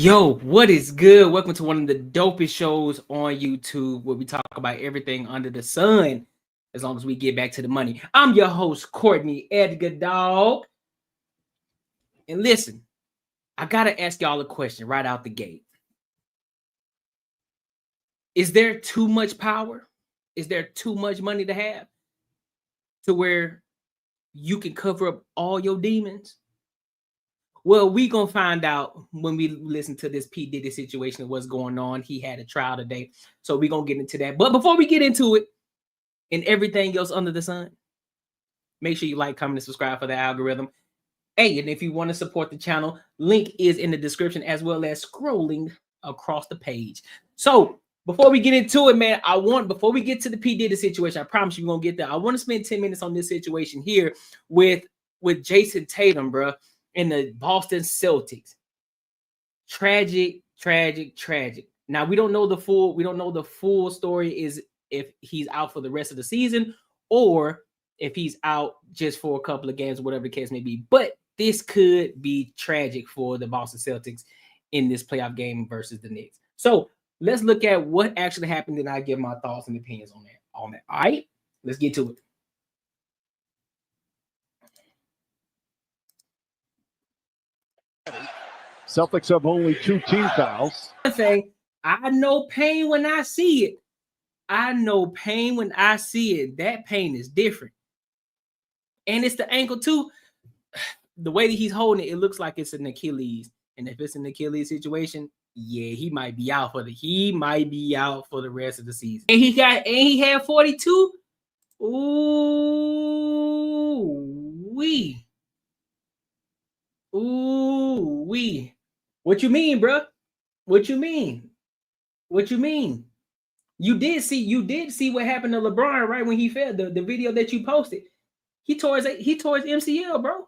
Yo, what is good? Welcome to one of the dopest shows on YouTube where we talk about everything under the sun as long as we get back to the money. I'm your host, Courtnee Edgar, dog. And listen, I got to ask y'all a question right out the gate. Is there too much power? Is there too much money to have to where you can cover up all your demons? Well, we gonna find out when we listen to this P. Diddy situation and what's going on. He had a trial today, so we're gonna get into that. But before we get into it and everything else under the sun, make sure you like, comment, and subscribe for the algorithm. Hey, and if you want to support the channel, link is in the description as well as scrolling across the page. So before we get into it, man, before we get to the P. Diddy situation, I promise you we're gonna get there. I want to spend 10 minutes on this situation here with Jason Tatum, bro. In the Boston Celtics. Tragic. Now we don't know the full story is if he's out for the rest of the season or if he's out just for a couple of games, whatever the case may be. But this could be tragic for the Boston Celtics in this playoff game versus the Knicks. So let's look at what actually happened, and I give my thoughts and opinions on that. All right, let's get to it. Celtics have only 2 team fouls. I know pain when I see it. I know pain when I see it. That pain is different. And it's the ankle too. The way that he's holding it, it looks like it's an Achilles. And if it's an Achilles situation, yeah, he might be out for the rest of the season. And he had 42. Ooh-wee. What you mean, bro? What you mean? You did see what happened to LeBron, right? When he fell, the video that you posted. He tore his MCL, bro.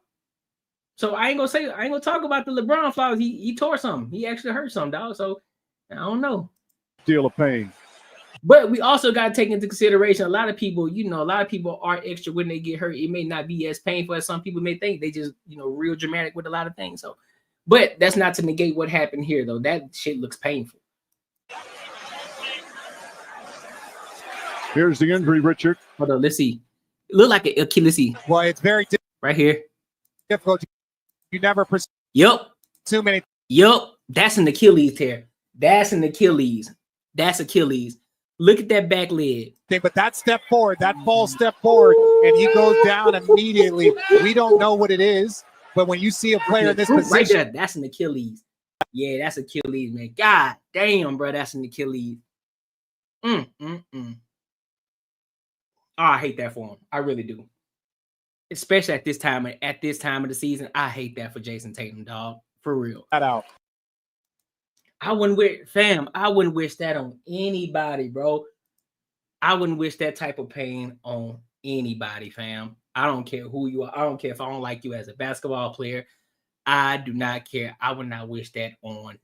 So I ain't gonna talk about the LeBron flaws. He tore something. He actually hurt something, dog. So I don't know. Deal of pain. But we also got to take into consideration a lot of people are extra when they get hurt. It may not be as painful as some people may think. They just, real dramatic with a lot of things. So, but that's not to negate what happened here, though. That shit looks painful. Here's the injury, Richard. Hold on, let's see. It look like an Achilles. Well, it's very right here. difficult. You never presume too many. Yup, that's an Achilles tear. That's Achilles. Look at that back leg. But that step forward, that false step forward, and he goes down immediately. We don't know what it is, but when you see a player in this position, right there, that's an Achilles. Yeah, that's Achilles, man. God damn, bro, that's an Achilles. Oh, I hate that for him. I really do. Especially at this time of the season, I hate that for Jason Tatum, dog. For real. That out. I wouldn't wish that on anybody, bro. I wouldn't wish that type of pain on anybody, fam. I don't care who you are. I don't care if I don't like you as a basketball player. I do not care. I would not wish that on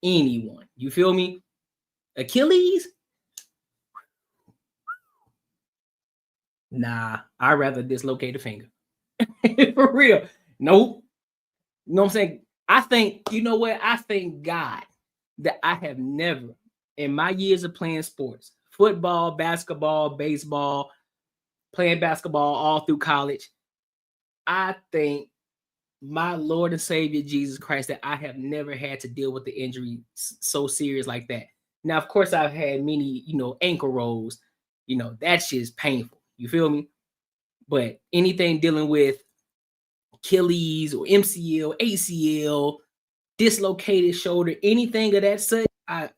anyone. You feel me? Achilles? Nah, I'd rather dislocate a finger. For real. Nope. You know what I'm saying? I thank God that I have never, in my years of playing sports, football, basketball, baseball, playing basketball all through college, I thank my Lord and Savior Jesus Christ that I have never had to deal with the injury so serious like that. Now, of course, I've had many, ankle rolls. That's just painful. You feel me? But anything dealing with Achilles or MCL, ACL, dislocated shoulder, anything of that such, I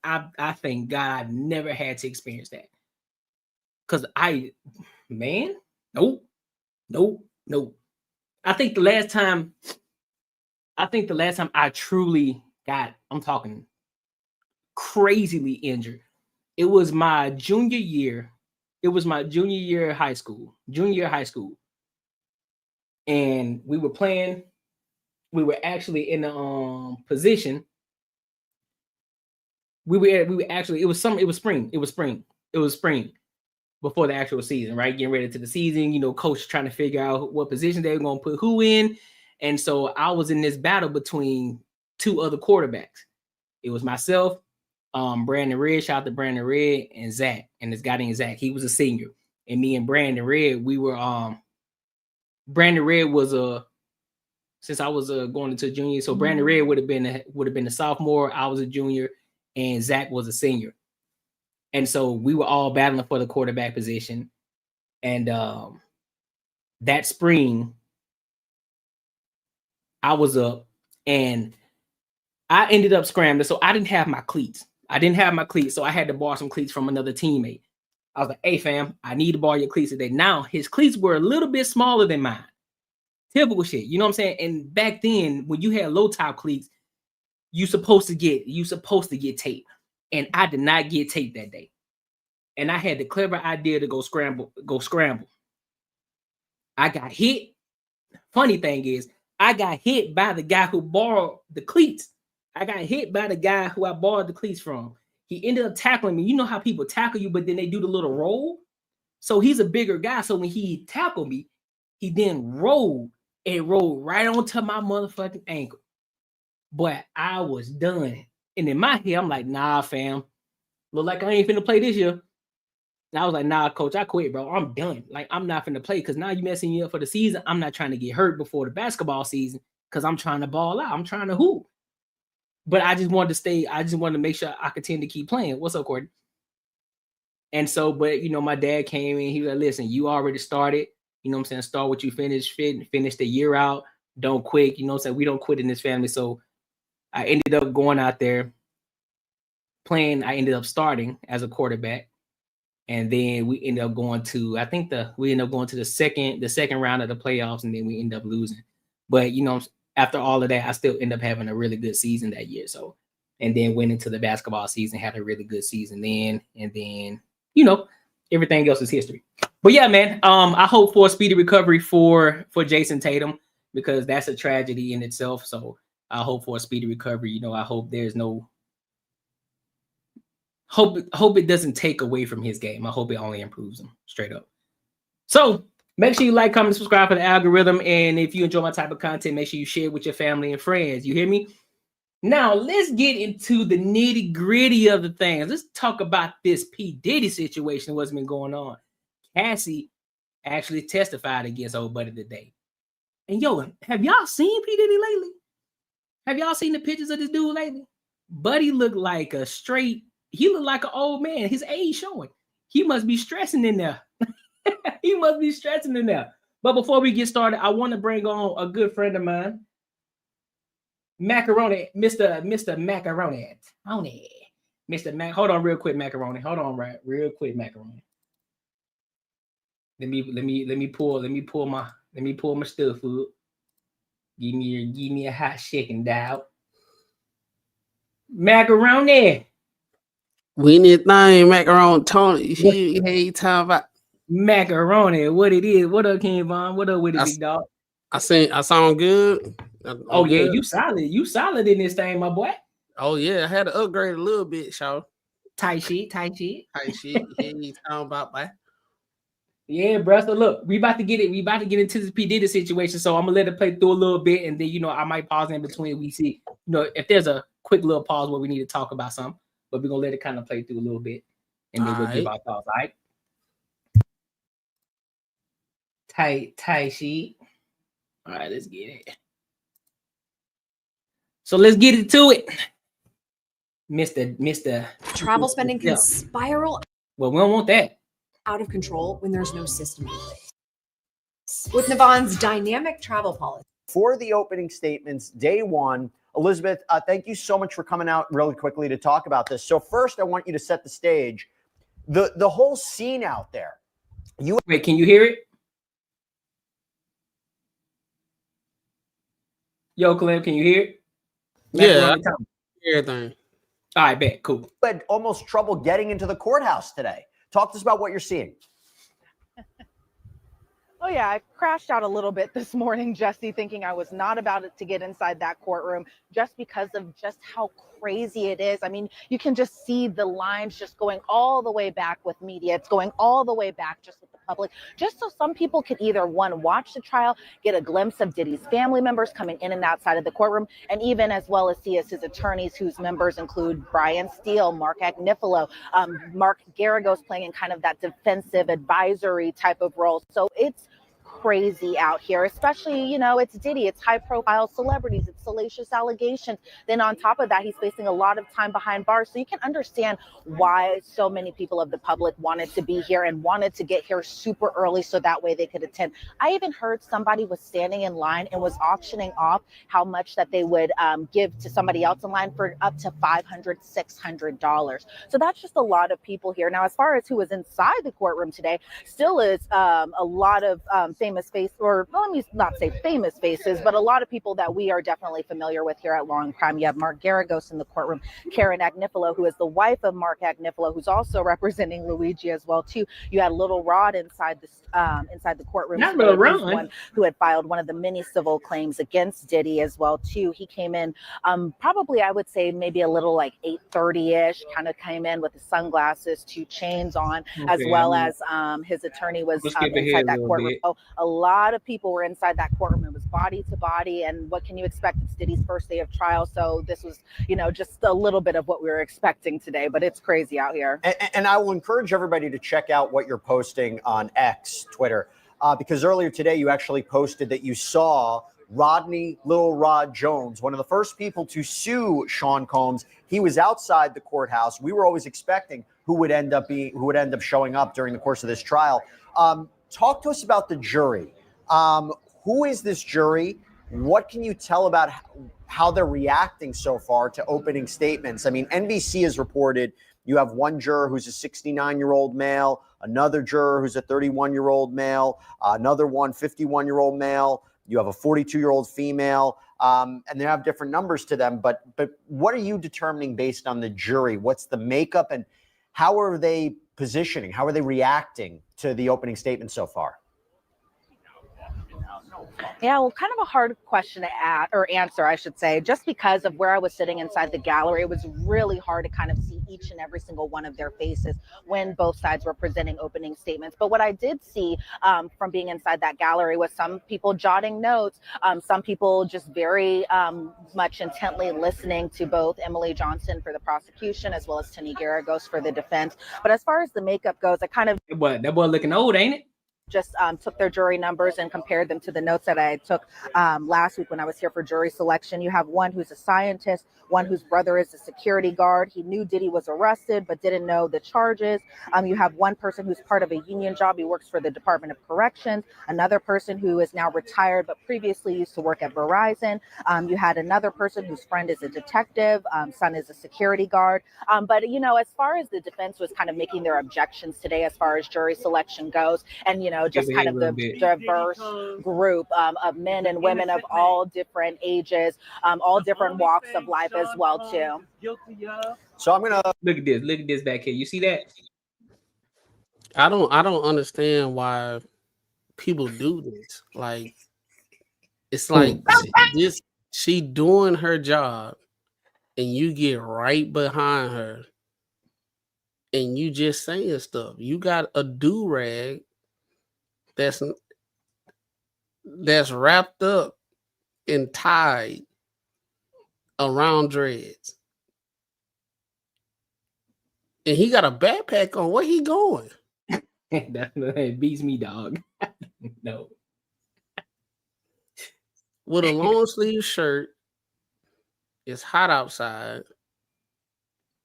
thank God I never had to experience that. Cause nope. I think the last time I truly got, I'm talking crazily injured, it was my junior year. It was my junior year of high school. And we were playing. We were actually in the position. It was spring before the actual season, right? Getting ready to the season, coach trying to figure out what position they were going to put who in. And so I was in this battle between 2 other quarterbacks. It was myself, Brandon Red, shout out to Brandon Red, and Zach, and this guy named Zach. He was a senior, and me and Brandon Red, we were Brandon Red was since I was going into junior, so Brandon Red would have been a sophomore. I was a junior, and Zach was a senior, and so we were all battling for the quarterback position. And that spring, I was up, and I ended up scrambling. So I didn't have my cleats. So I had to borrow some cleats from another teammate. I was like, hey, fam, I need to borrow your cleats today. Now, his cleats were a little bit smaller than mine. Typical shit. You know what I'm saying? And back then, when you had low top cleats, you supposed to get tape. And I did not get tape that day. And I had the clever idea to go scramble. I got hit. Funny thing is, I got hit by the guy who borrowed the cleats. I got hit by the guy who I borrowed the cleats from. He ended up tackling me. You know how people tackle you, but then they do the little roll? So he's a bigger guy. So when he tackled me, he then rolled right onto my motherfucking ankle. But I was done. And in my head, I'm like, nah, fam. Look like I ain't finna play this year. And I was like, nah, coach, I quit, bro. I'm done. Like, I'm not finna play because now you messing me up for the season. I'm not trying to get hurt before the basketball season because I'm trying to ball out. I'm trying to hoop. But I just wanted to stay. I just wanted to make sure I continue to keep playing. What's up, Courtney? And so, but, you know, my dad came in. He was like, listen, you already started. You know what I'm saying? Start what you finish the year out. Don't quit. You know what I'm saying? We don't quit in this family. So I ended up going out there playing. I ended up starting as a quarterback. And then we ended up going to, the second round of the playoffs, and then we ended up losing. But, you know, after all of that, I still end up having a really good season that year. So, and then went into the basketball season, had a really good season then. And then, you know, everything else is history. But yeah, man, I hope for a speedy recovery for Jason Tatum, because that's a tragedy in itself. So I hope for a speedy recovery. You know, I hope there's no hope it doesn't take away from his game. I hope it only improves him, straight up. So make sure you like, comment, subscribe for the algorithm. And if you enjoy my type of content, make sure you share it with your family and friends. You hear me? Now, let's get into the nitty gritty of the things. Let's talk about this P. Diddy situation, what's been going on. Cassie actually testified against old buddy today. And yo, have y'all seen P. Diddy lately? Have y'all seen the pictures of this dude lately? Buddy looked like he looked like an old man. His age showing. He must be stressing in there. He must be stressing in there. But before we get started, I want to bring on a good friend of mine, Macaroni, Mr. Macaroni. Mr. Mac. Hold on real quick, Macaroni. Hold on real quick, Macaroni. Let me pull my stuff up. Give me a hot chicken, dial. Macaroni. We need thing, macaroni, Tony. You talking about Macaroni? What it is? What up, King Von? What up with it, big dog? I sound good. Oh yeah, you solid. You solid in this thing, my boy. Oh yeah, I had to upgrade a little bit, y'all. Tight shit. You talking about, boy? Yeah, bro. So look, we about to get into this P. Diddy situation. So I'm gonna let it play through a little bit, and then I might pause in between. We see, if there's a quick little pause where we need to talk about something, but we're gonna let it kind of play through a little bit, and then we'll give our thoughts. All right. Tight sheet. All right, let's get it. So let's get into it. Mr. Travel spending can spiral. Well, we don't want that. Out of control when there's no system in place. With Navon's dynamic travel policy. For the opening statements, day one, Elizabeth, thank you so much for coming out really quickly to talk about this. So first, I want you to set the stage. The whole scene out there. Wait, can you hear it? Yo, Clem, can you hear it? Yeah, everything. All right, bet, cool. You had almost trouble getting into the courthouse today. Talk to us about what you're seeing. Oh, yeah, I crashed out a little bit this morning, Jesse, thinking I was not about to get inside that courtroom just because of just how crazy it is. I mean, you can just see the lines just going all the way back with media. It's going all the way back just with the public, just so some people can either, one, watch the trial, get a glimpse of Diddy's family members coming in and outside of the courtroom, and even as well as see as his attorneys, whose members include Brian Steele, Mark Agnifilo, Mark Garagos playing in kind of that defensive advisory type of role. So it's crazy out here, especially, you know, it's Diddy, it's high profile celebrities, it's salacious allegations. Then on top of that, he's facing a lot of time behind bars. So you can understand why so many people of the public wanted to be here and wanted to get here super early so that way they could attend. I even heard somebody was standing in line and was auctioning off how much that they would give to somebody else in line for up to $500, $600. So that's just a lot of people here. Now, as far as who was inside the courtroom today, still is a lot of famous faces, or well, let me not say famous faces, but a lot of people that we are definitely familiar with here at Law and Crime. You have Mark Garagos in the courtroom, Karen Agnifilo, who is the wife of Mark Agnifilo, who's also representing Luigi as well too. You had Little Rod inside the courtroom. Not Little Rod. One who had filed one of the many civil claims against Diddy as well too. He came in probably, I would say, maybe a little like 8:30ish, kind of came in with the sunglasses, 2 chains on, as well as his attorney was inside that courtroom. So a lot of people were inside that courtroom. It was body to body, and what can you expect? It's Diddy's first day of trial, so this was, you know, just a little bit of what we were expecting today, but it's crazy out here. And I will encourage everybody to check out what you're posting on X, Twitter, because earlier today you actually posted that you saw Rodney Little Rod Jones, one of the first people to sue Sean Combs. He was outside the courthouse. We were always expecting who would end up showing up during the course of this trial. Talk to us about the jury. Who is this jury? What can you tell about how they're reacting so far to opening statements? I mean, NBC has reported you have one juror who's a 69-year-old male, another juror who's a 31-year-old male, another one 51-year-old male. You have a 42-year-old female, and they have different numbers to them. But what are you determining based on the jury? What's the makeup, and how are they positioning? How are they reacting to the opening statement so far? Yeah, well, kind of a hard question to answer, I should say, just because of where I was sitting inside the gallery. It was really hard to kind of see each and every single one of their faces when both sides were presenting opening statements. But what I did see from being inside that gallery was some people jotting notes, some people just very much intently listening to both Emily Johnson for the prosecution as well as Tony Garagos for the defense. But as far as the makeup goes, I kind of... That boy looking old, ain't it? Just took their jury numbers and compared them to the notes that I took last week when I was here for jury selection. You have one who's a scientist, one whose brother is a security guard. He knew Diddy was arrested, but didn't know the charges. You have one person who's part of a union job. He works for the Department of Corrections. Another person who is now retired, but previously used to work at Verizon. You had another person whose friend is a detective, son is a security guard. But, you know, as far as the defense was kind of making their objections today, as far as jury selection goes, and, you know, just kind of the diverse group of men and women of all different ages, all different walks of life as well too. So I'm gonna look at this back here. You see that? I don't understand why people do this. Like, it's like she doing her job, and you get right behind her, and you just saying stuff. You got a do-rag that's wrapped up and tied around dreads, and he got a backpack on. Where he going? That beats me, dog. No. With a long sleeve shirt. It's hot outside.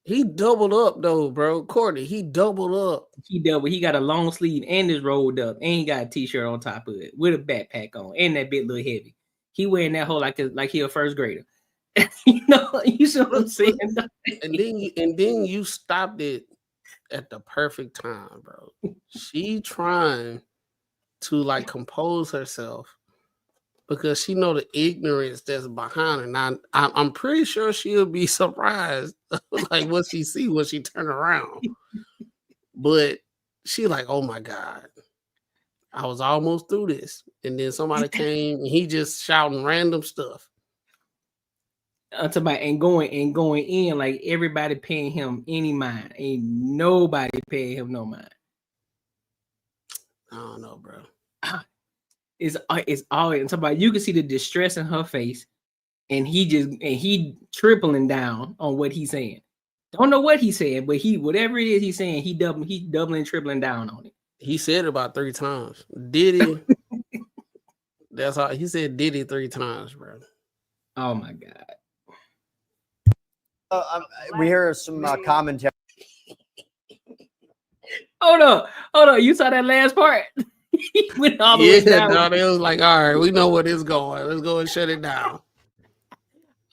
He doubled up though, bro. Courtney, he doubled up. He got a long sleeve and is rolled up, and he got a t-shirt on top of it with a backpack on, and that bit little heavy. He wearing that whole like he a first grader. You know, you see what I'm saying? And then you stopped it at the perfect time, bro. She trying to like compose herself because she know the ignorance that's behind her. Now, I'm pretty sure she'll be surprised like what she see when she turn around. But she like, oh my God, I was almost through this. And then somebody came and he just shouting random stuff. I'm talking about and going in like everybody paying him any mind. Ain't nobody paying him no mind. I don't know, bro. It's always I'm talking about. You can see the distress in her face, and he tripling down on what he's saying. Don't know what he's saying, but whatever it is he's saying, he doubling, tripling down on it. He said it about 3 times. Diddy. That's how he said Diddy 3 times, bro. Oh my God. We hear some commentary. Hold on. You saw that last part? He went all the way down. No, they was like, all right, we know where this going. Let's go and shut it down.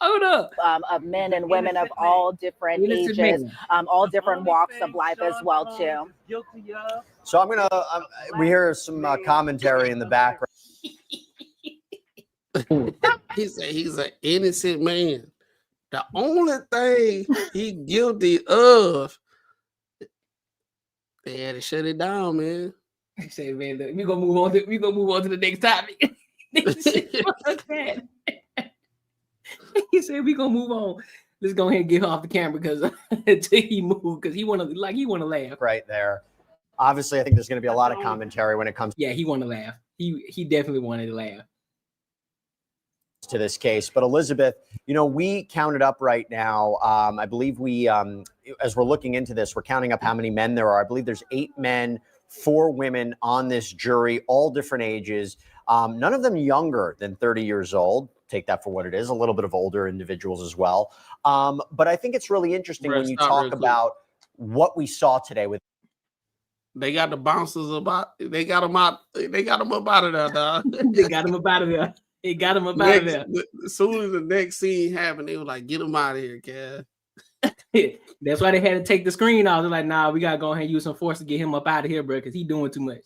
Hold up. Of men and women of all different ages, all different walks of life as well too. So I'm gonna. We hear some commentary in the background. He said he's an innocent man. The only thing he guilty of, they had to shut it down, man. He said, "Man, look, we gonna move on to the next topic." He said, "We gonna move on. Let's go ahead and get off the camera because until he moved, because he wanna laugh." Right there. Obviously, I think there's going to be a lot of commentary when it comes. Yeah, he wanted to laugh. He definitely wanted to laugh To this case. But Elizabeth, we counted up right now. I believe we, as we're looking into this, we're counting up how many men there are. I believe there's 8 men, 4 women on this jury, all different ages. None of them younger than 30 years old. Take that for what it is. A little bit of older individuals as well. But I think it's really interesting when you talk about what we saw today with. They got the bouncers about. They got them out. They got them up out of there, dog. They got him up out of there. They got him up out of there. As soon as the next scene happened, they were like, "Get him out of here, Cass." That's why they had to take the screen off. They're like, "Nah, we gotta go ahead and use some force to get him up out of here, bro, because he's doing too much."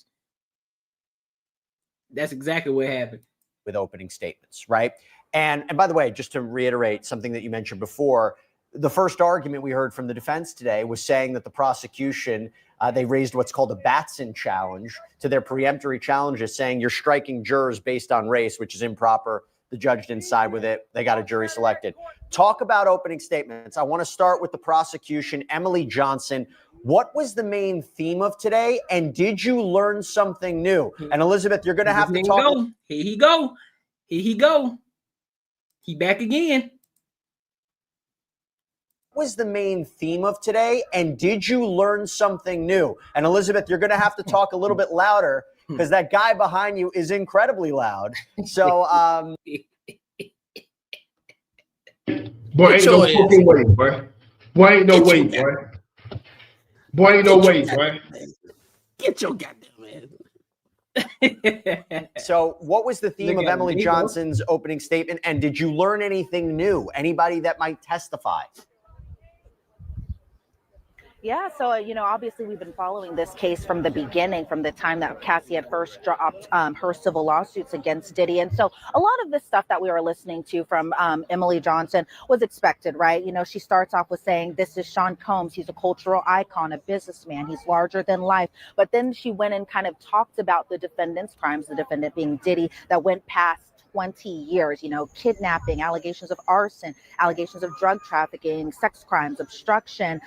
That's exactly what happened with opening statements, right? And by the way, just to reiterate something that you mentioned before, the first argument we heard from the defense today was saying that the prosecution, they raised what's called a Batson challenge to their preemptory challenges, saying you're striking jurors based on race, which is improper. The judge didn't side with it. They got a jury selected. Talk about opening statements. I want to start with the prosecution. Emily Johnson, what was the main theme of today? And did you learn something new? And Elizabeth, you're going to have to talk. Here he go. He back again. What was the main theme of today? And did you learn something new? And Elizabeth, you're going to have to talk a little bit louder because that guy behind you is incredibly loud. So, boy, ain't no fucking way, boy. Boy, ain't no way, boy. Boy, ain't no way, boy. Get your goddamn man. So what was the theme of Emily Johnson's opening statement? And did you learn anything new? Anybody that might testify? Yeah, so, obviously we've been following this case from the beginning, from the time that Cassie had first dropped her civil lawsuits against Diddy. And so a lot of the stuff that we were listening to from Emily Johnson was expected, right? She starts off with saying, this is Sean Combs. He's a cultural icon, a businessman. He's larger than life. But then she went and kind of talked about the defendant's crimes, the defendant being Diddy, that went past 20 years, kidnapping, allegations of arson, allegations of drug trafficking, sex crimes, obstruction.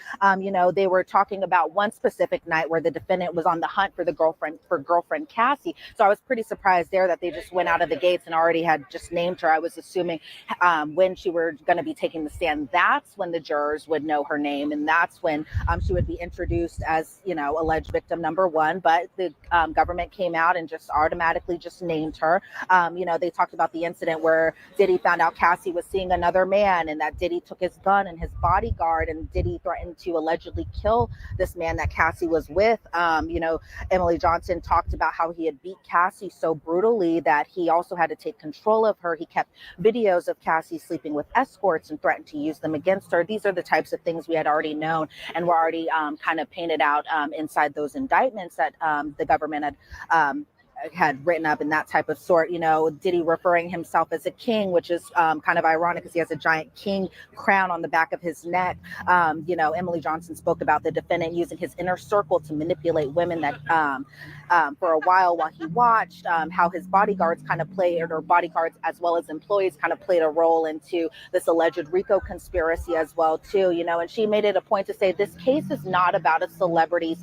They were talking about one specific night where the defendant was on the hunt for girlfriend Cassie. So I was pretty surprised there that they just went out of the gates and already had just named her. I was assuming when she were going to be taking the stand, that's when the jurors would know her name. And that's when she would be introduced as, alleged victim number 1. But the government came out and just automatically just named her. They talked about the incident where Diddy found out Cassie was seeing another man and that Diddy took his gun and his bodyguard, and Diddy threatened to allegedly kill this man that Cassie was with. Emily Johnson talked about how he had beat Cassie so brutally that he also had to take control of her. He kept videos of Cassie sleeping with escorts and threatened to use them against her. These are the types of things we had already known and were already kind of painted out inside those indictments that the government had had written up and that type of sort. Diddy referring himself as a king, which is kind of ironic because he has a giant king crown on the back of his neck. Emily Johnson spoke about the defendant using his inner circle to manipulate women that for a while he watched, how his bodyguards kind of played, or bodyguards as well as employees kind of played a role into this alleged RICO conspiracy as well too. And she made it a point to say this case is not about a celebrity's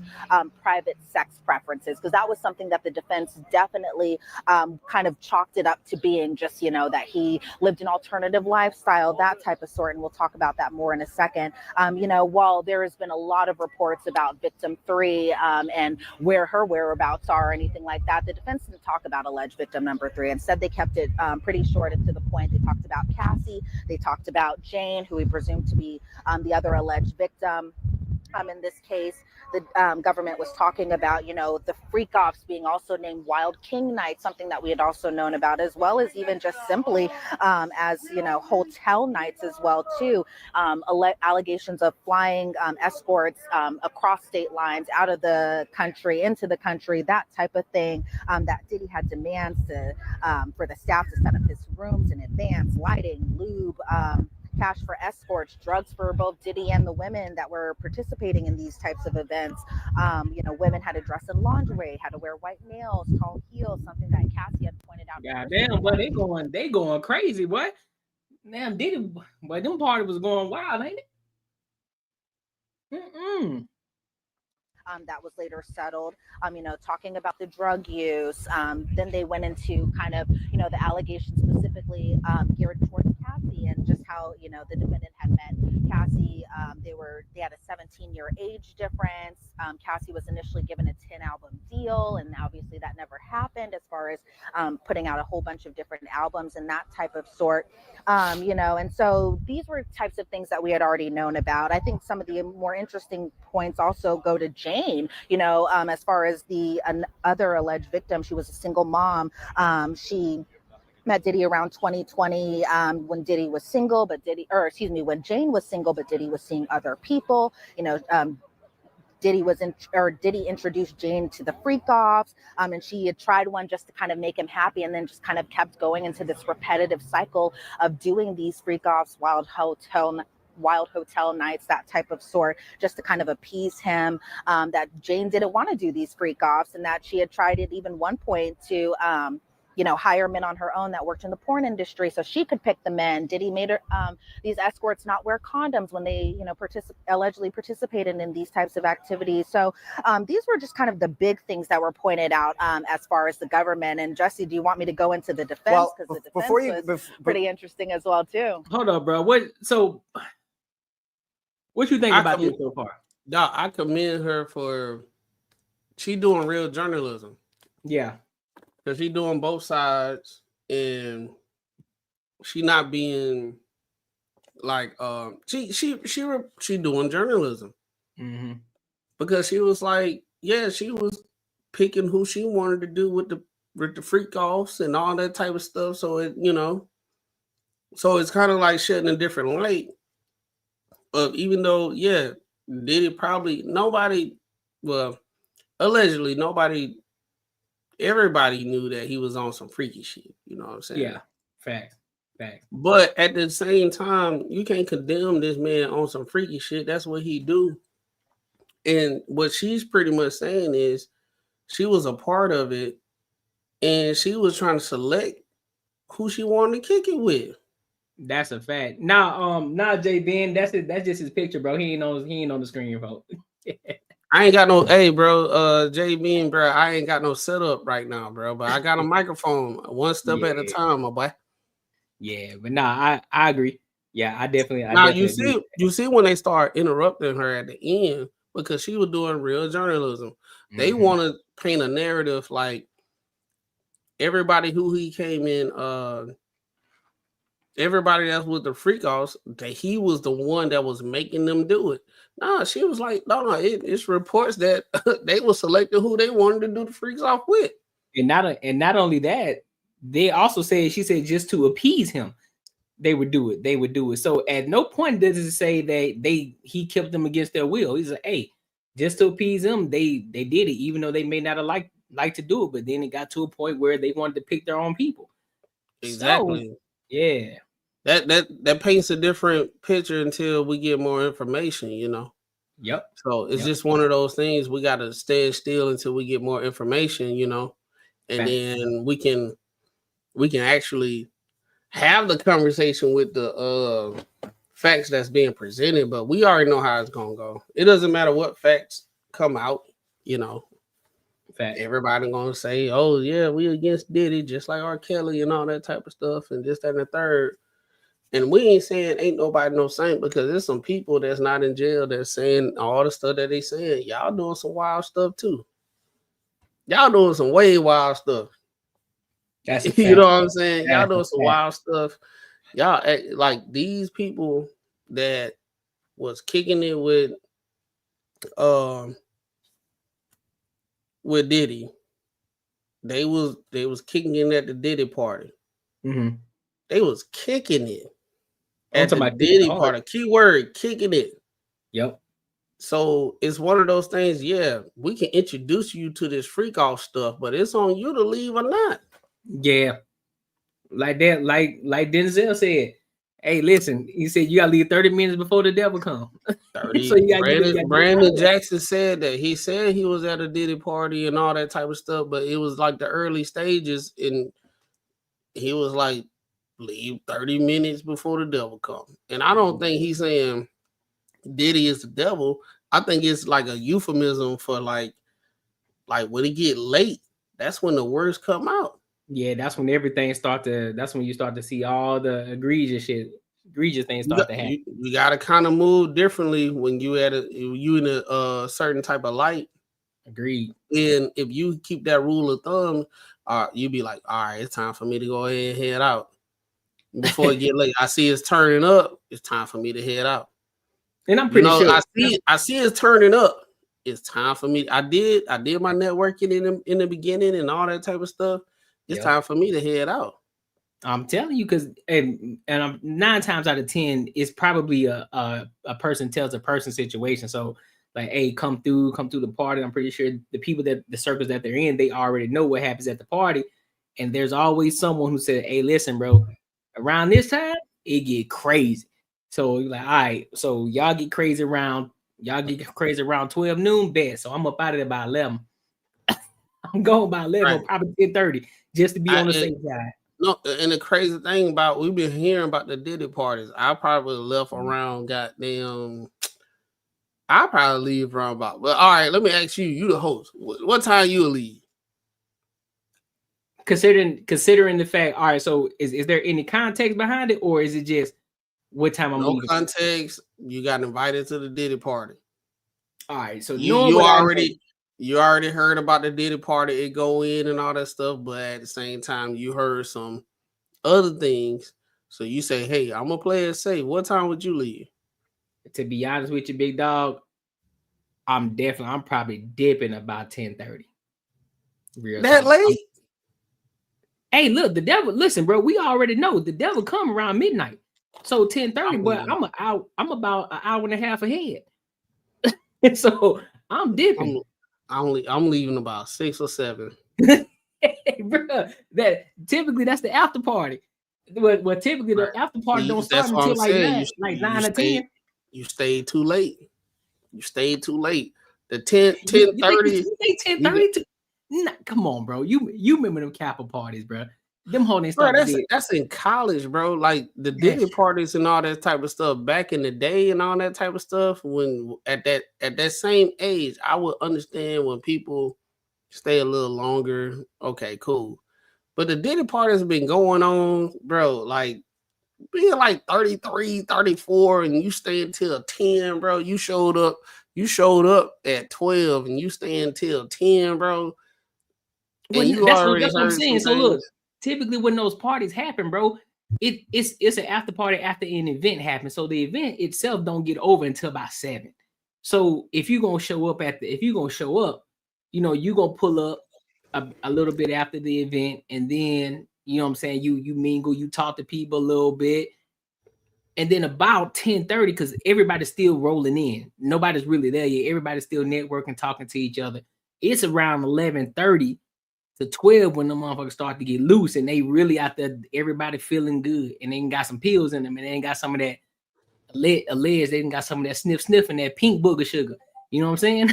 private sex preferences, because that was something that the defense definitely kind of chalked it up to being just, that he lived an alternative lifestyle, that type of sort. And we'll talk about that more in a second. While there has been a lot of reports about victim 3 and where her whereabouts are or anything like that, the defense didn't talk about alleged victim number 3. Instead, they kept it pretty short and to the point. They talked about Cassie. They talked about Jane, who we presume to be the other alleged victim. In this case, the government was talking about, the freak-offs being also named Wild King Night, something that we had also known about, as well as even just simply as, hotel nights as well, too. Allegations of flying escorts across state lines, out of the country, into the country, that type of thing, that Diddy had demands to for the staff to set up his rooms in advance, lighting, lube, cash for escorts, drugs for both Diddy and the women that were participating in these types of events. Women had to dress in lingerie, had to wear white nails, tall heels, something that Cassie had pointed out. Goddamn, but they going crazy, what? Damn, Diddy, but them party was going wild, ain't it? That was later settled, talking about the drug use. Then they went into kind of, the allegations specifically geared towards Cassie and just how, the defendant had met Cassie. They had a 17-year age difference. Cassie was initially given a 10-album deal, and obviously that never happened as far as putting out a whole bunch of different albums and that type of sort. And so these were types of things that we had already known about. I think some of the more interesting points also go to Jane, as far as the other alleged victim. She was a single mom. She met Diddy around 2020 when Diddy was single, when Jane was single, but Diddy was seeing other people. Diddy introduced Jane to the freak-offs, and she had tried one just to kind of make him happy, and then just kind of kept going into this repetitive cycle of doing these freak-offs, wild hotel nights, that type of sort, just to kind of appease him. That Jane didn't want to do these freak-offs, and that she had tried at even one point to hire men on her own that worked in the porn industry so she could pick the men. Diddy made her these escorts not wear condoms when they allegedly participated in these types of activities. So these were just kind of the big things that were pointed out as far as the government. And Jesse, do you want me to go into the defense? Because the defense was pretty interesting as well too. Hold up, bro. What you think about this so far? Dog, I commend her for she doing real journalism. Yeah. Because she doing both sides, and she not being like she doing journalism. Mm-hmm. Because she was like, yeah, she was picking who she wanted to do with the freak offs and all that type of stuff. So so it's kind of like shedding a different light. Even though, yeah, Diddy allegedly everybody knew that he was on some freaky shit. You know what I'm saying? Yeah, fact. But at the same time, you can't condemn this man on some freaky shit. That's what he do. And what she's pretty much saying is she was a part of it, and she was trying to select who she wanted to kick it with. That's a fact. Now Jay Ben, that's just his picture, bro. He ain't on the screen, bro. I ain't got no, hey, bro, Jay Ben, bro, I ain't got no setup right now, bro, but I got a microphone one step at a time, my boy. Yeah, but I agree. Yeah, I definitely. You see when they start interrupting her at the end because she was doing real journalism. Mm-hmm. They want to paint a narrative like everybody who he came in, everybody else with the freak offs, that he was the one that was making them do it. Nah, she was like, no, it's reports that they were selecting who they wanted to do the freaks off with. And not only that, they also she said just to appease him, they would do it. So at no point does it say that he kept them against their will. He's like, hey, just to appease them, they did it, even though they may not have liked like to do it, but then it got to a point where they wanted to pick their own people. Exactly. So, yeah. That paints a different picture until we get more information, you know. Yep. So it's just one of those things. We got to stand still until we get more information, you know, and then we can actually have the conversation with the facts that's being presented. But we already know how it's gonna go. It doesn't matter what facts come out, you know. Everybody gonna say, "Oh yeah, we against Diddy," just like R. Kelly and all that type of stuff, and this, that, and the third. And we ain't saying ain't nobody no saint, because there's some people that's not in jail that's saying all the stuff that they saying. Y'all doing some wild stuff too. Y'all doing some way wild stuff. That's you know what I'm saying? Y'all doing some wild stuff. Y'all like these people that was kicking it with Diddy. They was kicking it at the Diddy party. Mm-hmm. They was kicking it at the Diddy party. Keyword, kicking it. Yep. So it's one of those things. Yeah, we can introduce you to this freak off stuff, but it's on you to leave or not. Yeah, like that. Like Denzel said. Hey, listen. He said you gotta leave 30 minutes before the devil come. 30. So Brandon Jackson said that. He said he was at a Diddy party and all that type of stuff, but it was like the early stages, and he was like, leave 30 minutes before the devil come. And I don't think he's saying Diddy is the devil. I think it's like a euphemism for like when it get late, that's when the words come out. Yeah, that's when everything that's when you start to see all the egregious things start to happen. You gotta kind of move differently when you in a certain type of light. Agreed. And if you keep that rule of thumb, you be like, all right, it's time for me to go ahead and head out. Before it get late, I see it's turning up. It's time for me to head out. And I'm pretty sure I see it's turning up. It's time for me. I did my networking in the beginning and all that type of stuff. It's time for me to head out. I'm telling you, because and I'm 9 times out of 10, it's probably a person tells a person situation. So like, hey, come through the party. I'm pretty sure the people that the circles that they're in, they already know what happens at the party. And there's always someone who said, hey, listen, bro, around this time, it get crazy. So you're like, all right, so y'all get crazy around 12 noon, bet. So I'm up out of there by 11. I'm going by 11, probably 10:30, just to be on the safe side. No, and the crazy thing about, we've been hearing about the Diddy parties. I probably left around goddamn. I'll probably leave around about. But all right, let me ask you. You the host. What time you leave? Considering the fact. All right, so is there any context behind it, or is it just what time I'm leaving? No context. You got invited to the Diddy party. All right, so you already heard about the Diddy party, it go in and all that stuff, but at the same time, you heard some other things. So you say, hey, I'm gonna play it safe. What time would you leave? To be honest with you, big dog, I'm probably dipping about 10:30. That late? Hey, look, the devil. Listen, bro, we already know the devil come around midnight. So 10:30, but I'm about an hour and a half ahead. So I'm dipping. I'm leaving about 6 or 7. Hey, bro, that's the after party. Well, typically the after party don't start until like 9 or 10. You stayed too late. The 10:30. You think 10:30? Nah, come on, bro. You remember them Kappa parties, bro? Them holding stuff. That's in college, bro. Like the Diddy parties and all that type of stuff back in the day and all that type of stuff. When at that same age, I would understand when people stay a little longer. Okay, cool. But the Diddy parties have been going on, bro, like being like 33, 34, and you stay until 10, bro. You showed up at 12 and you stay until 10, bro. Well, that's what I'm saying. So look, typically when those parties happen, bro, it's an after party after an event happens. So the event itself don't get over until about 7. So if you're gonna show up, you know, you're gonna pull up a little bit after the event, and then you know what I'm saying, you mingle, you talk to people a little bit, and then about 10:30, because everybody's still rolling in. Nobody's really there yet. Everybody's still networking, talking to each other. it's around 11:30 to 12 when the motherfuckers start to get loose and they really out there, everybody feeling good, and they ain't got some pills in them, and they ain't got some of that alleged, they ain't got some of that sniff and that pink booger sugar. You know what I'm saying?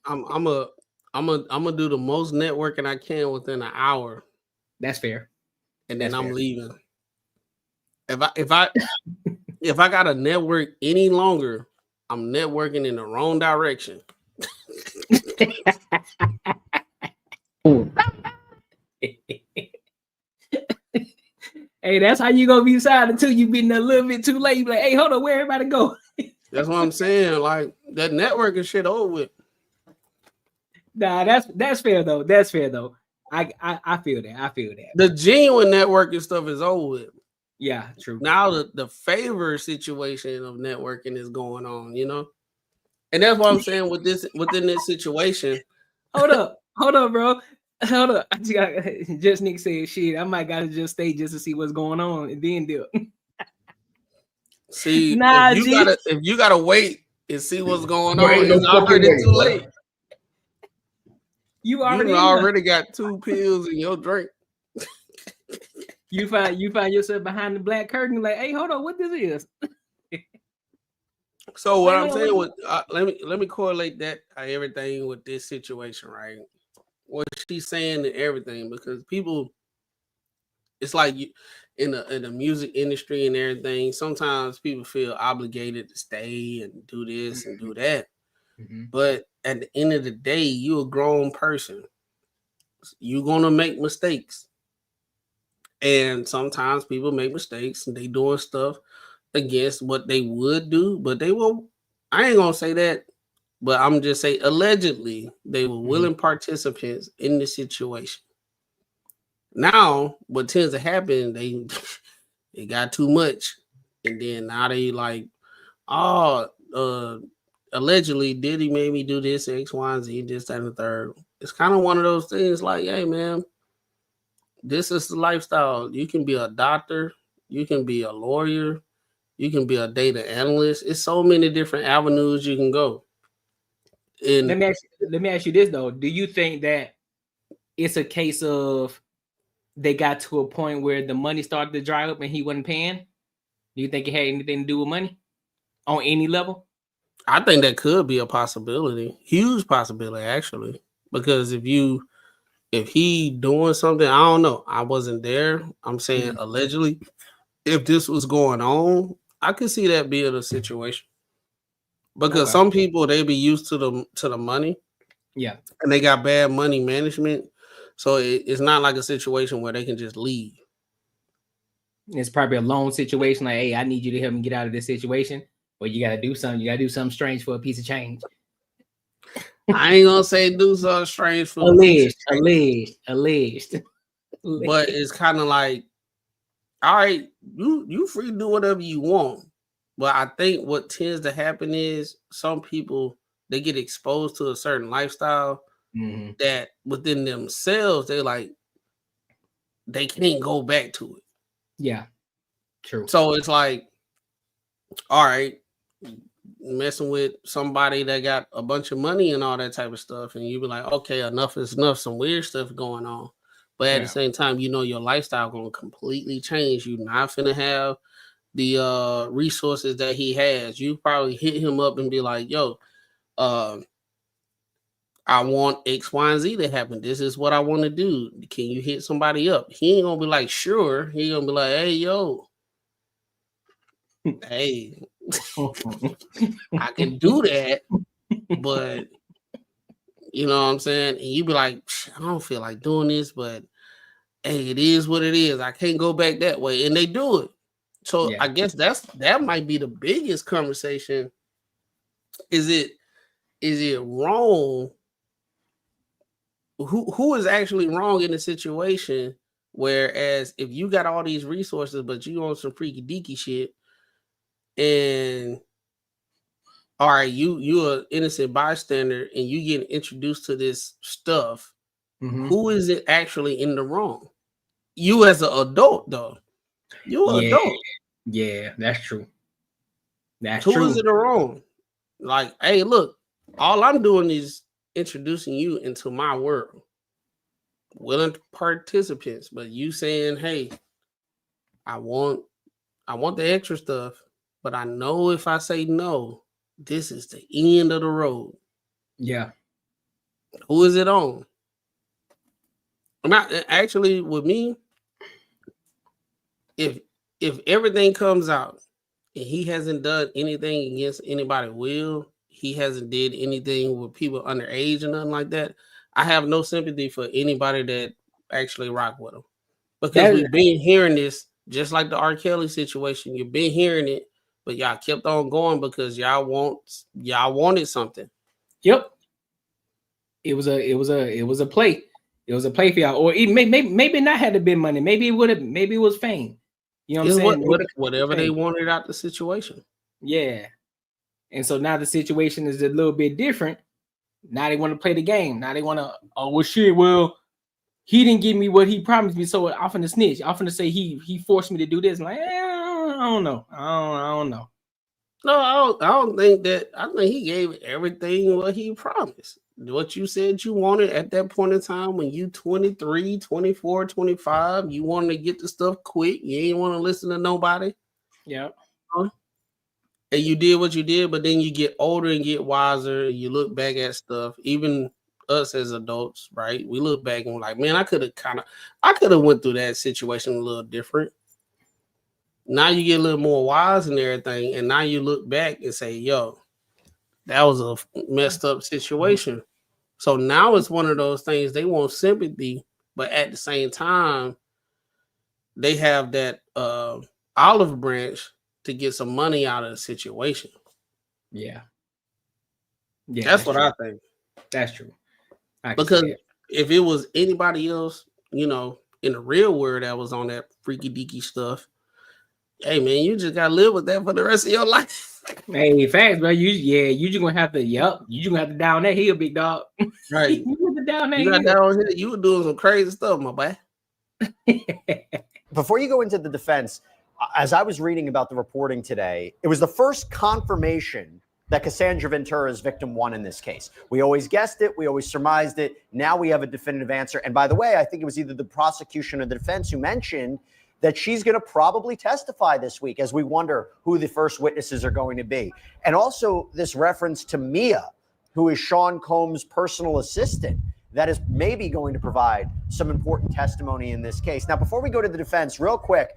I'm gonna do the most networking I can within an hour. That's fair. And then That's I'm fair. leaving. If I gotta network any longer, I'm networking in the wrong direction. Hey, that's how you gonna be sad until you been a little bit too late. You be like, hey, hold on, where everybody go? That's what I'm saying. Like that networking shit over with. Nah, that's fair though. That's fair though. I feel that. I feel that. The genuine networking stuff is over with. Yeah, true. Now the favor situation of networking is going on, you know? And that's what I'm saying within this situation. Hold up, bro. Hold up. Just Nick said shit. I might gotta just stay just to see what's going on and then do it. See, nah, if you gotta wait and see what's going on, Ain't no it's already fucking too way, late. You You already got 2 pills in your drink. You find yourself behind the black curtain, like, hey, hold on, what this is? So what I'm saying with let me correlate that everything with this situation, right? What she's saying and everything, because people, it's like you in the music industry and everything. Sometimes people feel obligated to stay and do this and do that, but at the end of the day, you're a grown person. You're gonna make mistakes, and sometimes people make mistakes and they doing stuff against what they would do, but they will. I ain't gonna say that, but I'm just say allegedly they were willing participants in the situation. Now, what tends to happen, they got too much, and then now they like, allegedly Diddy made me do this X, Y, and Z, this, that, and the third. It's kind of one of those things like, hey man, this is the lifestyle. You can be a doctor, you can be a lawyer, you can be a data analyst. It's so many different avenues you can go. And let me ask you this though. Do you think that it's a case of they got to a point where the money started to dry up and he wasn't paying? Do you think it had anything to do with money on any level? I think that could be a possibility, huge possibility actually, because if he doing something, I don't know. I wasn't there. I'm saying allegedly, if this was going on, I could see that being a situation. Because some people, they be used to the money. Yeah. And they got bad money management. So it's not like a situation where they can just leave. It's probably a loan situation. Like, hey, I need you to help me get out of this situation. But you gotta do something. You gotta do something strange for a piece of change. I ain't gonna say do something strange for alleged. But it's kind of like, all right, you free to do whatever you want. But I think what tends to happen is some people, they get exposed to a certain lifestyle that within themselves, they can't go back to it. Yeah, true. So it's like, all right, messing with somebody that got a bunch of money and all that type of stuff, and you be like, okay, enough is enough. Some weird stuff going on, but at the same time, you know your lifestyle gonna completely change. You're not finna have the resources that he has. You probably hit him up and be like, yo, I want X, Y, and Z to happen. This is what I want to do. Can you hit somebody up? He ain't gonna be like, sure. He gonna be like, hey, yo, hey, I can do that, but you know what I'm saying? And you be like, I don't feel like doing this, but hey, it is what it is. I can't go back that way. And they do it. So I guess that might be the biggest conversation. Is it wrong? Who is actually wrong in the situation? Whereas if you got all these resources, but you on some freaky deaky shit, and all right, you're an innocent bystander and you getting introduced to this stuff, who is it actually in the wrong? You as an adult, though. You're an adult. Yeah, that's true. That's Who true. is it wrong? Like, hey, look, all I'm doing is introducing you into my world, willing participants, but you saying, hey, I want the extra stuff, but I know if I say no, this is the end of the road. Yeah. Who is it on? I'm not actually with me. If everything comes out and he hasn't done anything against anybody's will, he hasn't did anything with people underage and nothing like that, I have no sympathy for anybody that actually rock with him. Because we've been hearing this, just like the R. Kelly situation. You've been hearing it, but y'all kept on going because y'all wanted something. Yep. It was a play. It was a play for y'all, or it maybe not had to be money. Maybe it was fame. You know what I'm saying? Whatever they wanted out the situation. Yeah. And so now the situation is a little bit different. Now they want to play the game. Now they want to, oh well shit, well, he didn't give me what he promised me, so I'm finna snitch. I'm finna say he forced me to do this. Like, I don't know. I don't know. No, I don't think that. I think he gave everything what he promised. What you said you wanted at that point in time when you 23, 24, 25, you wanted to get the stuff quick. You ain't want to listen to nobody. Yeah. And you did what you did, but then you get older and get wiser. You look back at stuff, even us as adults, right? We look back and we're like, man, I could have went through that situation a little different. Now you get a little more wise and everything, and now you look back and say, yo, that was a messed up situation. So now it's one of those things, they want sympathy, but at the same time, they have that olive branch to get some money out of the situation. Yeah. That's what true. I think. That's true. Because if it was anybody else, in the real world that was on that freaky deaky stuff, hey man, you just gotta live with that for the rest of your life. Hey, facts, bro. You just gonna have to, you just gonna have to down that hill, big dog. Right. You got down here. You were doing some crazy stuff, my boy. Before you go into the defense, as I was reading about the reporting today, it was the first confirmation that Cassandra Ventura is victim one in this case. We always guessed it. We always surmised it. Now we have a definitive answer. And by the way, I think it was either the prosecution or the defense who mentioned that she's going to probably testify this week as we wonder who the first witnesses are going to be. And also this reference to Mia, who is Sean Combs' personal assistant, that is maybe going to provide some important testimony in this case. Now, before we go to the defense, real quick,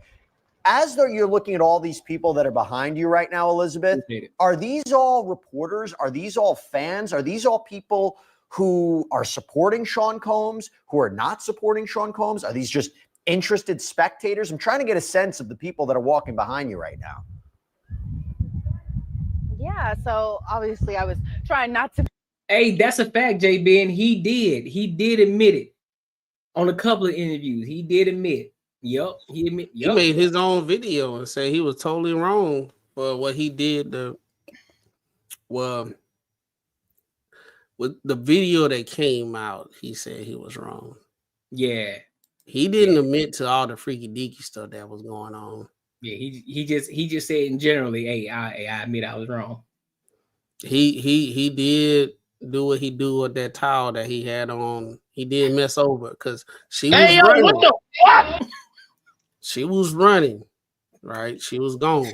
as though you're looking at all these people that are behind you right now, Elizabeth, are these all reporters? Are these all fans? Are these all people who are supporting Sean Combs, who are not supporting Sean Combs? Are these just interested spectators? I'm trying to get a sense of the people that are walking behind you right now. Yeah, so obviously I was trying not to. Hey, that's a fact, JB, and he did admit it on a couple of interviews. He did admit. Yep, he made his own video and said he was totally wrong for what he did. With the video that came out, he said he was wrong. Yeah. He didn't admit to all the freaky deaky stuff that was going on. Yeah, he just said in generally, hey, I admit I was wrong. He did do what he do with that towel that he had on. He did mess over because she was running. What the fuck? She was running, right? She was gone.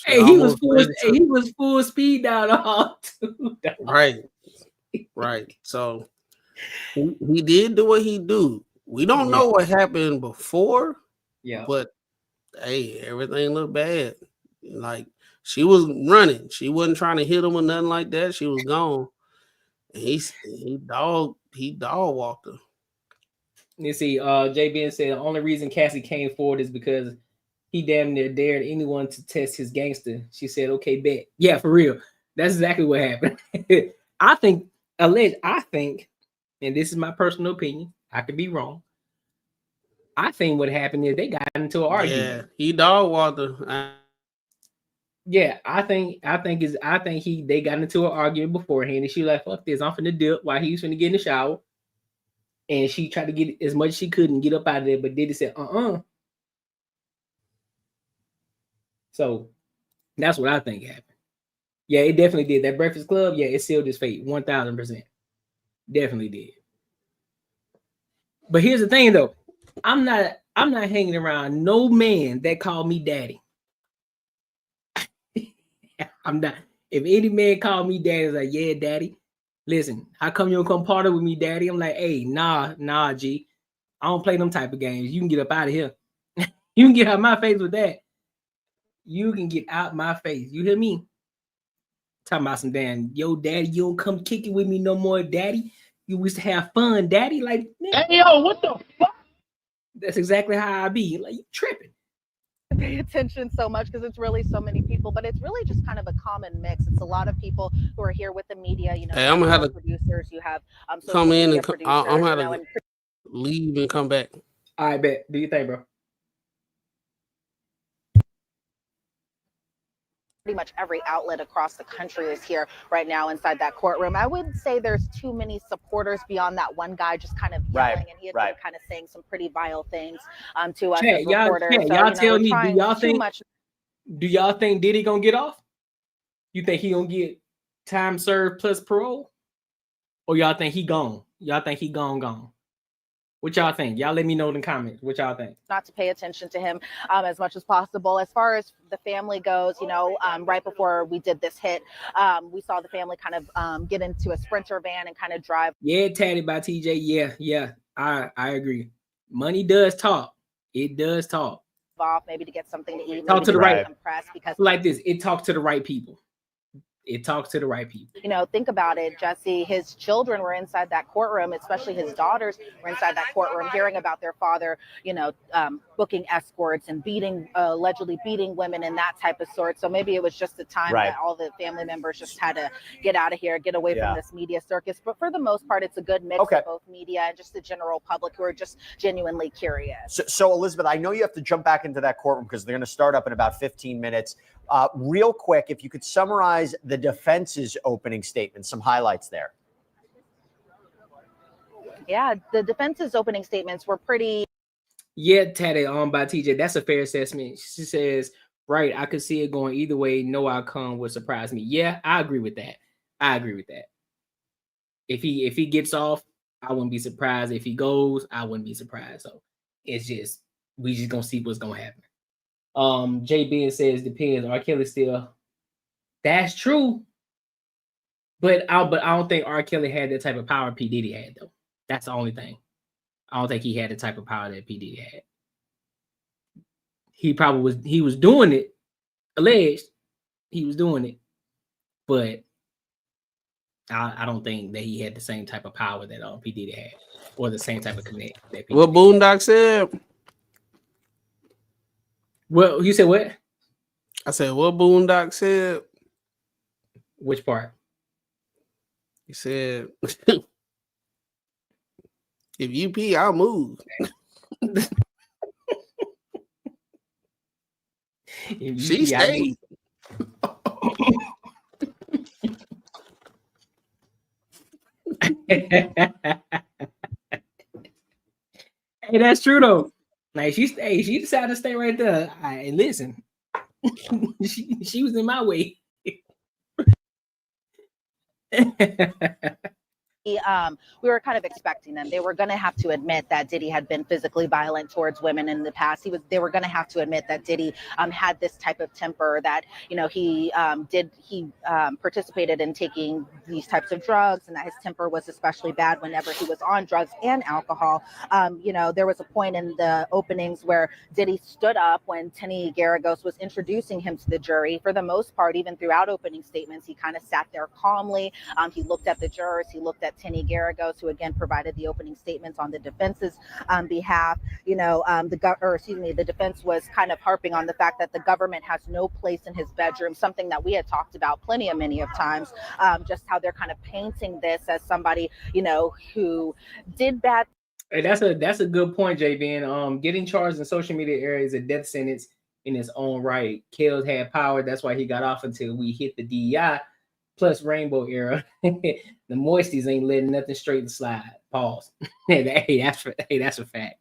Hey, he was full speed down all too. Right. So he did do what he do. We don't know what happened before. Yeah. But hey, everything looked bad. Like she was running. She wasn't trying to hit him or nothing like that. She was gone. And he dog walked her. You see, JBN said the only reason Cassie came forward is because he damn near dared anyone to test his gangster. She said, okay, bet. Yeah, for real. That's exactly what happened. I think, and this is my personal opinion, I could be wrong. I think what happened is they got into an argument. Yeah, he dog walked her. Yeah, I think they got into an argument beforehand, and she was like, fuck this, I'm finna dip while he was finna get in the shower. And she tried to get as much as she could and get up out of there, but Diddy said, So that's what I think happened. Yeah, it definitely did. That Breakfast Club, yeah, it sealed his fate 1000%. Definitely did. But here's the thing, though. I'm not hanging around no man that called me daddy. I'm not. If any man called me daddy, it's like, yeah, daddy. Listen, how come you don't come party with me, daddy? I'm like, hey, nah, G. I don't play them type of games. You can get up out of here. You can get out of my face with that. You can get out my face. You hear me? Talking about some damn, yo, daddy, you don't come kick it with me no more, daddy. You used to have fun, daddy. Like, Hey, yo, what the fuck? that's exactly how I be. Like, you tripping. Pay attention so much because it's really so many people, but it's really just kind of a common mix. It's a lot of people who are here with the media. You know, Hey, I'm gonna have to producers. You have come in and producers, I'm you gonna know, have to leave and come back. I bet. Do you think, bro? pretty much every outlet across the country is here right now inside that courtroom. I would say there's too many supporters beyond that one guy just kind of yelling, and he had been kind of saying some pretty vile things to us as reporters. Y'all tell me, do y'all think Diddy gonna get off? You think he gonna get time served plus parole? Or y'all think he gone? Y'all think he gone? What y'all think? Y'all let me know in the comments. What y'all think? Not to pay attention to him as much as possible. As far as the family goes, you know, right before we did this hit, we saw the family kind of get into a Sprinter van and kind of drive. Yeah, tatted by TJ. Yeah. I agree. Money does talk. It does talk. Off maybe to get something to eat. Talk to the right press because like this. It talks to the right people. It talks to the right people. You know, think about it, Jesse. His children were inside that courtroom, especially his daughters were inside that courtroom, hearing about their father, you know, booking escorts and allegedly beating women and that type of sort. So maybe it was just the time that all the family members just had to get out of here, get away from this media circus. But for the most part, it's a good mix of both media and just the general public who are just genuinely curious. So Elizabeth, I know you have to jump back into that courtroom because they're going to start up in about 15 minutes. Real quick, if you could summarize the defense's opening statement, some highlights there. Yeah, the defense's opening statements were pretty. Yeah, tatted on by TJ. That's a fair assessment. She says, right, I could see it going either way. No outcome would surprise me. Yeah, I agree with that. If he gets off, I wouldn't be surprised. If he goes, I wouldn't be surprised. So it's just, we just gonna see what's gonna happen. JB says depends. R. Kelly still. That's true. But I don't think R. Kelly had that type of power P. Diddy had, though. That's the only thing. I don't think he had the type of power that P. Diddy had. He was doing it, alleged. He was doing it. But I don't think that he had the same type of power that P. Diddy had. Or the same type of connect that P. What Boondock said? Well, you said what? I said what Boondock said. Which part? He said, if you pee, I'll move. She stayed. Hey, that's true though. Like she decided to stay right there. And listen, she was in my way. We were kind of expecting them. They were going to have to admit that Diddy had been physically violent towards women in the past. They were going to have to admit that Diddy had this type of temper, that, you know, he participated in taking these types of drugs, and that his temper was especially bad whenever he was on drugs and alcohol. You know, there was a point in the openings where Diddy stood up when Ceeedgar Garagos was introducing him to the jury. For the most part, even throughout opening statements, he kind of sat there calmly. He looked at the jurors. He looked at Ceeedgar Garagos, who again provided the opening statements on the defense's behalf. You know, the defense was kind of harping on the fact that the government has no place in his bedroom, something that we had talked about many of times, just how they're kind of painting this as somebody, you know, who did bad. Hey, that's a good point, JB. Getting charged in social media area is a death sentence in its own right. Kells had power. That's why he got off until we hit the DEI plus rainbow era. The moisties ain't letting nothing straight to slide. Pause. Hey, that's a fact.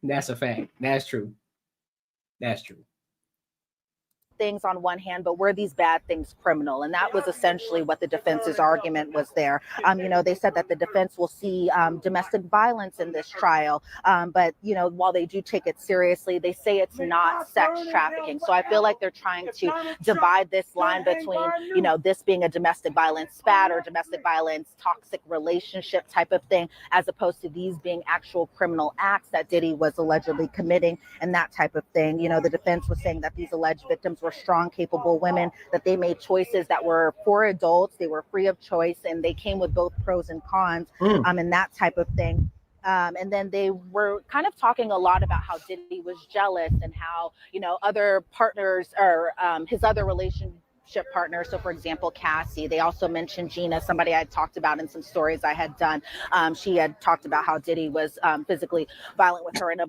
That's a fact. That's true. things on one hand, but were these bad things criminal? And that was essentially what the defense's argument was there. They said that the defense will see domestic violence in this trial, but while they do take it seriously, they say it's not sex trafficking. So I feel like they're trying to divide this line between this being a domestic violence spat or domestic violence toxic relationship type of thing, as opposed to these being actual criminal acts that Diddy was allegedly committing and that type of thing. The defense was saying that these alleged victims were strong, capable women, that they made choices that were for adults, they were free of choice, and they came with both pros and cons, and that type of thing. And then they were kind of talking a lot about how Diddy was jealous and how, other partners or his other relationship partners. So for example, Cassie, they also mentioned Gina, somebody I had talked about in some stories I had done. She had talked about how Diddy was physically violent with her in a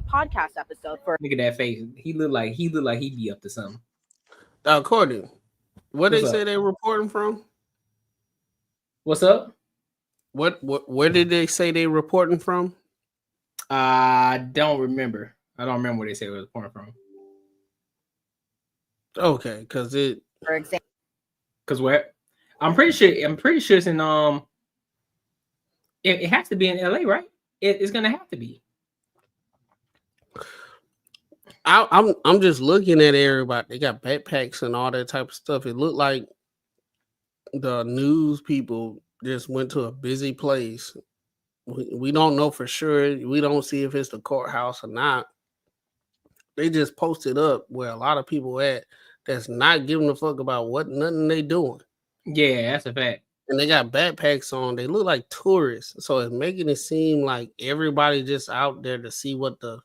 podcast episode. Look at that face. He looked like he'd be up to something. Courtnee, where they say they're reporting from? What's up? Where did they say they reporting from? I don't remember. I don't remember where they say they were reporting from. Okay, because for example, because where I'm pretty sure it's in it has to be in LA, right? It's gonna have to be. I'm just looking at everybody. They got backpacks and all that type of stuff. It looked like the news people just went to a busy place. We don't know for sure. We don't see if it's the courthouse or not. They just posted up where a lot of people at that's not giving a fuck about nothing they doing. Yeah, that's a fact. And they got backpacks on. They look like tourists. So it's making it seem like everybody just out there to see what the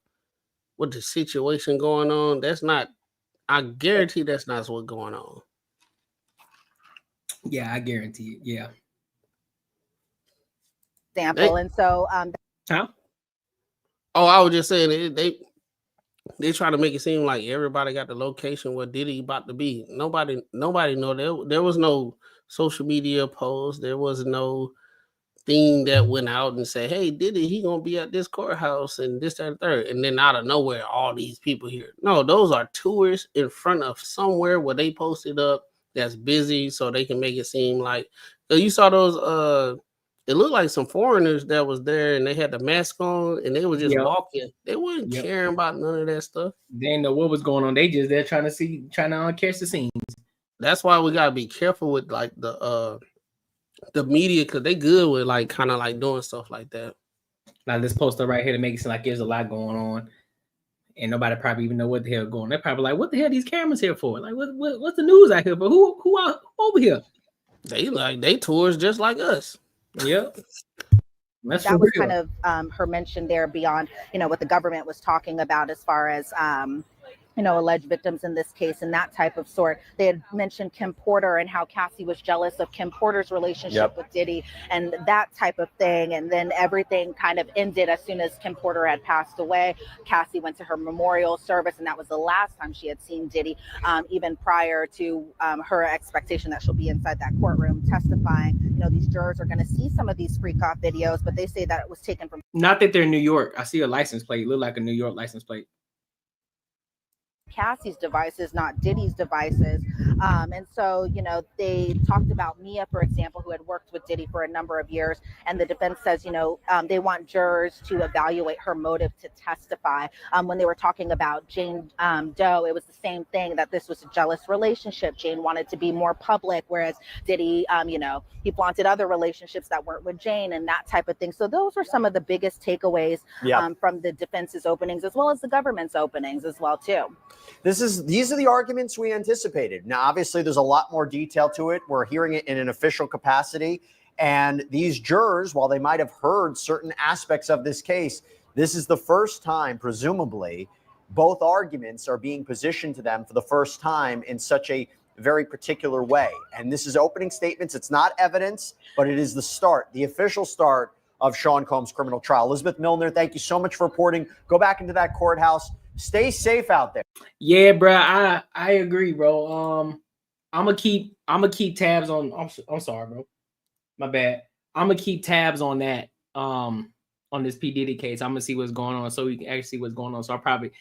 situation going on. That's not, I guarantee that's not what's going on. Yeah, I guarantee it. Yeah. Example. And so huh? Oh, I was just saying they try to make it seem like everybody got the location where Diddy about to be. Nobody know. There was no social media post. There was no thing that went out and said, hey, Diddy, he gonna be at this courthouse and this, that, and third. And then out of nowhere, all these people here. No, those are tourists in front of somewhere where they posted up that's busy so they can make it seem like you saw those it looked like some foreigners that was there and they had the mask on and they were just walking. They weren't caring about none of that stuff. They didn't know what was going on. They just they're trying to catch the scenes. That's why we gotta be careful with like the media, because they good with like kind of like doing stuff like that. Like this poster right here to make it seem like there's a lot going on, and nobody probably even know what the hell going on. They're probably like, "What the hell are these cameras here for? Like, what's the news out here for? Who over here?" They tours just like us. Yep. That was kind of her mention there beyond what the government was talking about as far as alleged victims in this case and that type of sort. They had mentioned Kim Porter and how Cassie was jealous of Kim Porter's relationship with Diddy and that type of thing. And then everything kind of ended as soon as Kim Porter had passed away. Cassie went to her memorial service, and that was the last time she had seen Diddy, even prior to her expectation that she'll be inside that courtroom testifying. These jurors are going to see some of these freak off videos, but they say that it was taken from. Not that they're in New York. I see a license plate. It look like a New York license plate. Cassie's devices, not Diddy's devices. And so, they talked about Mia, for example, who had worked with Diddy for a number of years. And the defense says, they want jurors to evaluate her motive to testify. When they were talking about Jane Doe, it was the same thing, that this was a jealous relationship. Jane wanted to be more public, whereas Diddy, he flaunted other relationships that weren't with Jane and that type of thing. So those were some of the biggest takeaways from the defense's openings, as well as the government's openings as well, too. These are the arguments we anticipated. Now, obviously, there's a lot more detail to it. We're hearing it in an official capacity. And these jurors, while they might have heard certain aspects of this case, this is the first time, presumably, both arguments are being positioned to them for the first time in such a very particular way. And this is opening statements. It's not evidence, but it is the start, the official start of Sean Combs' criminal trial. Elizabeth Milner, thank you so much for reporting. Go back into that courthouse. Stay safe out there. Yeah, bro. I agree, bro. I'm gonna keep tabs on. I'm sorry, bro. My bad. I'm gonna keep tabs on that. On this P Diddy case, I'm gonna see what's going on, so we can actually see what's going on. So I probably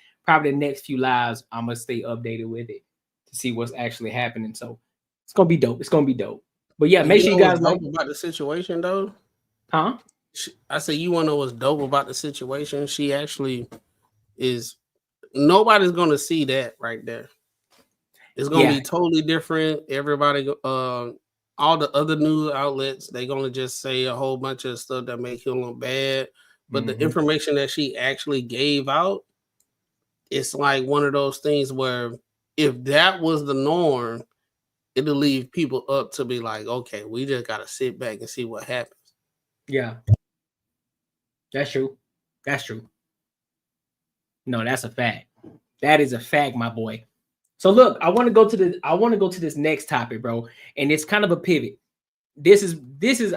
the next few lives, I'm gonna stay updated with it. to see what's actually happening. So it's gonna be dope. It's gonna be dope. But yeah, And make sure you know guys what's like. dope about the situation though. Huh? I say you want to know what's dope about the situation. She actually is. Nobody's gonna see that right there. It's gonna be totally different. Everybody, all the other news outlets, they're gonna just say a whole bunch of stuff that make him look bad. But the information that she actually gave out, it's like one of those things where if that was the norm, it'll leave people up to be like, okay, we just gotta sit back and see what happens. Yeah, that's true. That's true. No, that's a fact. That is a fact, my boy. So look, I want to go to this next topic, bro, and it's kind of a pivot. This is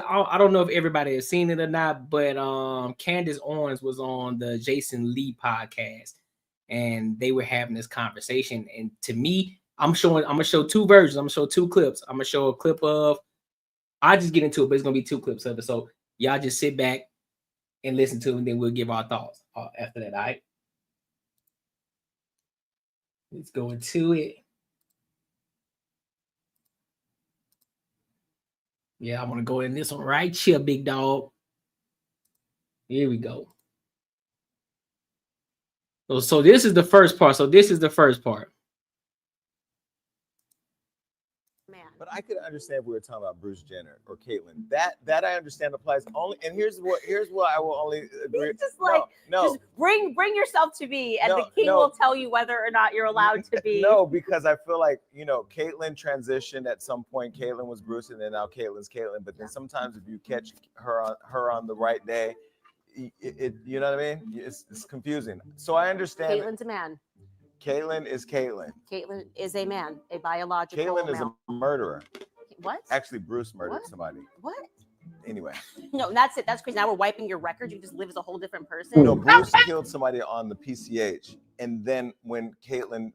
I don't know if everybody has seen it or not, but Candace Owens was on the Jason Lee podcast, and they were having this conversation. And to me, I'm gonna show two versions. I'm gonna show two clips. I'm gonna show a clip of. I just get into it, but it's gonna be two clips of it. So y'all just sit back and listen to it, and then we'll give our thoughts after that. All right. Let's go into it. Yeah, I'm gonna go in this one right here, big dog. Here we go. So this is the first part. But I could understand if we were talking about Bruce Jenner or Caitlyn. That I understand applies only. And here's what I will only agree. It's just like just bring yourself to me, and the king will tell you whether or not you're allowed to be. No, because I feel like Caitlyn transitioned at some point. Caitlyn was Bruce, and then now Caitlyn's Caitlyn. But then sometimes if you catch her on the right day, it you know what I mean? It's confusing. So I understand. Caitlyn's a man. Caitlyn is Caitlyn. Caitlyn is a man, a biological Caitlyn is male. a murderer. What? Actually, Bruce murdered somebody. What? Anyway. No, that's it. That's crazy. Now we're wiping your record. You just live as a whole different person. No, Bruce killed somebody on the PCH, and then when Caitlyn,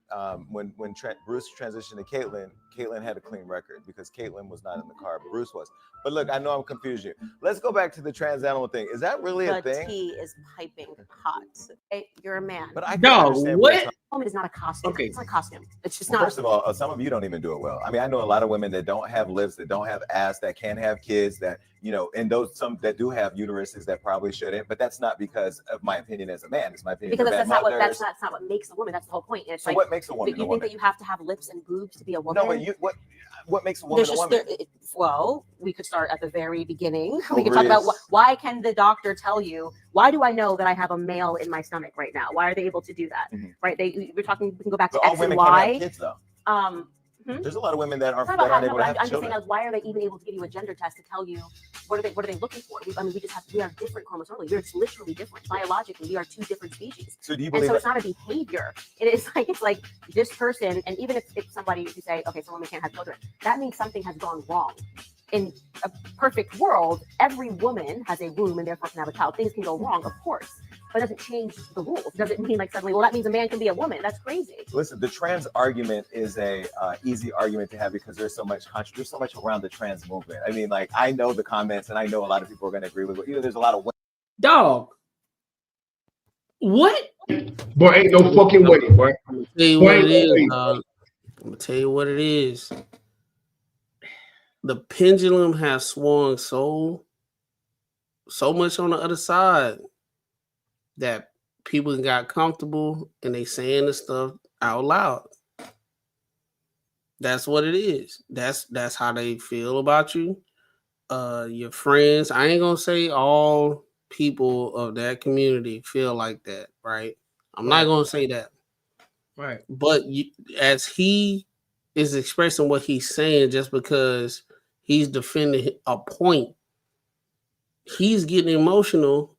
Bruce transitioned to Caitlyn had a clean record because Caitlyn was not in the car. Bruce was. But look, I know I'm confused you. Let's go back to the trans animal thing. Is that really a thing? The tea is piping hot. Hey, you're a man. But I can understand what? Woman is not a costume. Okay. It's not a costume. It's just not. First of all, some of you don't even do it well. I mean, I know a lot of women that don't have lips, that don't have ass, that can't have kids, that and some that do have uteruses that probably shouldn't. But that's not because of my opinion as a man. It's my opinion because as that's not what makes a woman. That's the whole point. And it's so what makes a woman? You think that you have to have lips and boobs to be a woman? No, but what makes a woman a woman? Well, we could start at the very beginning. We could talk about why can the doctor tell you? Why do I know that I have a male in my stomach right now? Why are they able to do that? Mm-hmm. Right? We're talking. We can go back to X and Y. Can't have kids, though. There's a lot of women that aren't able to have children. I'm just saying, why are they even able to give you a gender test to tell you what are they looking for? We are different chromosomally. We're literally different biologically. We are two different species. So do you believe? And so it's not a behavior. It's like this person. And even if somebody you say, okay, so women can't have children, that means something has gone wrong. In a perfect world, every woman has a womb and therefore can have a child. Things can go wrong, of course. But it doesn't change the rules. It doesn't mean like suddenly, well, that means a man can be a woman. That's crazy. Listen, the trans argument is a easy argument to have because there's so much around the trans movement. I mean, like I know the comments and I know a lot of people are going to agree with it. There's a lot of dog. What? Boy, ain't no fucking way, boy. I'm gonna tell you what it is, dog. I'm gonna tell you what it is. The pendulum has swung so much on the other side that people got comfortable and they saying the stuff out loud. That's what it is. That's how they feel about you. Your friends. I ain't gonna say all people of that community feel like that, right? I'm not gonna say that. Right. But as he is expressing what he's saying, just because he's defending a point, he's getting emotional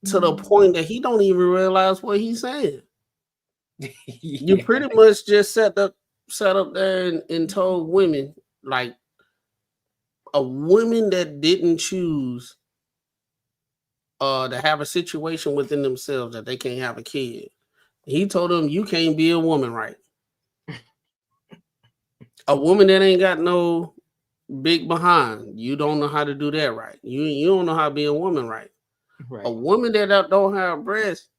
to the point that he don't even realize what he's saying. You pretty much just sat up there and told women, like a woman that didn't choose to have a situation within themselves that they can't have a kid. He told them, you can't be a woman, right? A woman that ain't got no big behind, you don't know how to do that right. You don't know how to be a woman right. Right. A woman that don't have breasts,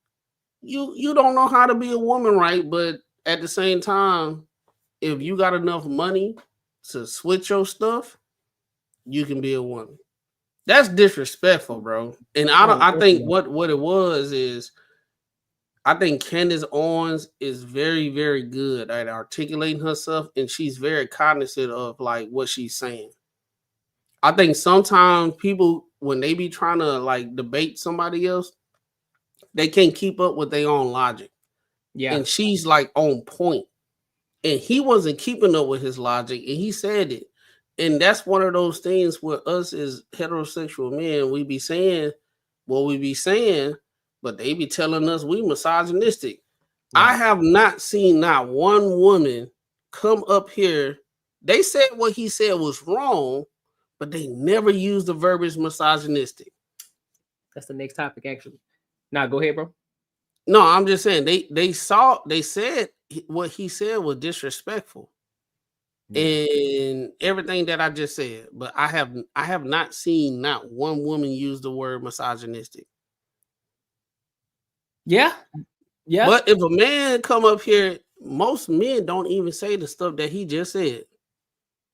you don't know how to be a woman right, but at the same time, if you got enough money to switch your stuff, you can be a woman. That's disrespectful, bro. And I think what it was is, I think Candace Owens is very, very good at articulating herself, and she's very cognizant of like what she's saying. I think sometimes people, when they be trying to like debate somebody else, they can't keep up with their own logic. Yeah. And she's like on point. And he wasn't keeping up with his logic, and he said it. And that's one of those things where us as heterosexual men, we be saying what we be saying, but they be telling us we misogynistic. Yeah. I have not seen not one woman come up here. They said what he said was wrong, but they never used the verbiage misogynistic. That's the next topic, actually. Now, go ahead, bro. No, I'm just saying they said what he said was disrespectful. And everything that I just said, but I have not seen not one woman use the word misogynistic. Yeah. But if a man come up here, most men don't even say the stuff that he just said.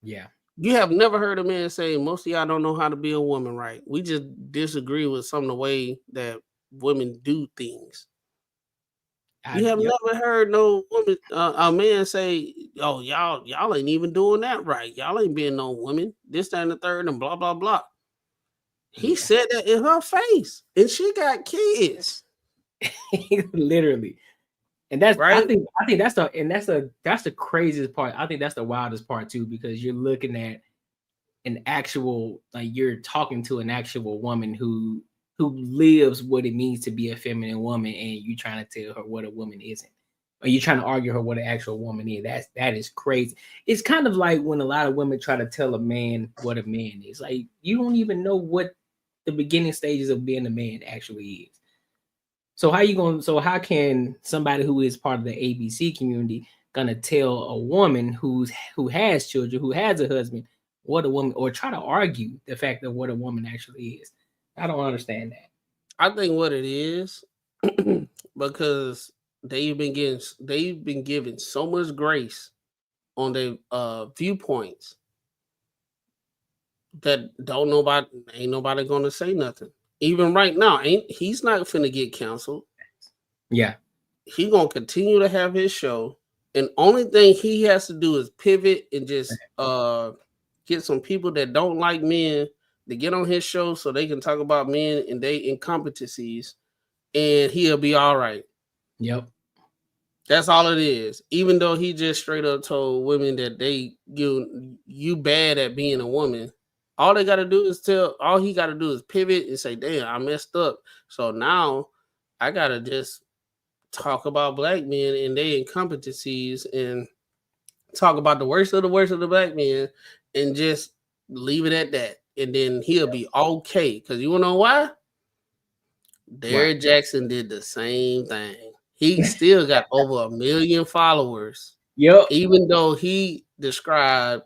Yeah. You have never heard a man say, most of y'all don't know how to be a woman right. We just disagree with some of the way that women do things. You have never heard no woman, a man say, "Oh, y'all ain't even doing that right. Y'all ain't being no women. This, that, and the third, and blah blah blah." He said that in her face, and she got kids. Literally, and that's right. I think that's the craziest part. I think that's the wildest part too, because you're looking at an actual, like, you're talking to an actual woman who lives what it means to be a feminine woman, and you trying to tell her what a woman isn't, or you trying to argue her what an actual woman is. That is crazy. It's kind of like when a lot of women try to tell a man what a man is. Like, you don't even know what the beginning stages of being a man actually is. So how can somebody who is part of the ABC community gonna tell a woman who has children, who has a husband, what a woman, or try to argue the fact of what a woman actually is? I don't understand that. I think what it is, because they've been given so much grace on their viewpoints that ain't nobody gonna say nothing. Even right now, he's not finna get canceled. Yeah, he gonna continue to have his show, and only thing he has to do is pivot and just get some people that don't like men to get on his show so they can talk about men and their incompetencies, and he'll be all right. Yep. That's all it is. Even though he just straight up told women that you bad at being a woman. All he got to do is pivot and say, damn, I messed up. So now I got to just talk about black men and their incompetencies and talk about the worst of the black men and just leave it at that. And then he'll be okay. Because you know why? Derrick Jackson did the same thing. He still got over 1 million followers. Yep. Even though he described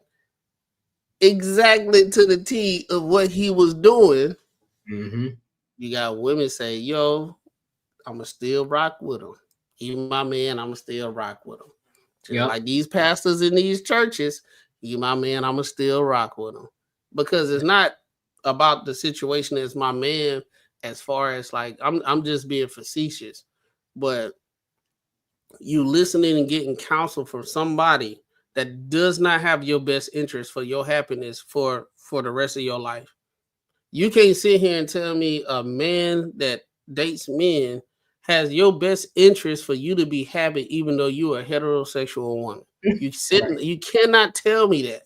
exactly to the T of what he was doing. Mm-hmm. You got women say, yo, I'ma still rock with him. Even my man, I'ma still rock with him. Just like these pastors in these churches, you my man, I'ma still rock with him. Because it's not about the situation as my man, as far as like I'm just being facetious, but you listening and getting counsel from somebody that does not have your best interest for your happiness for the rest of your life. You can't sit here and tell me a man that dates men has your best interest for you to be happy, even though you are a heterosexual woman. You cannot tell me that.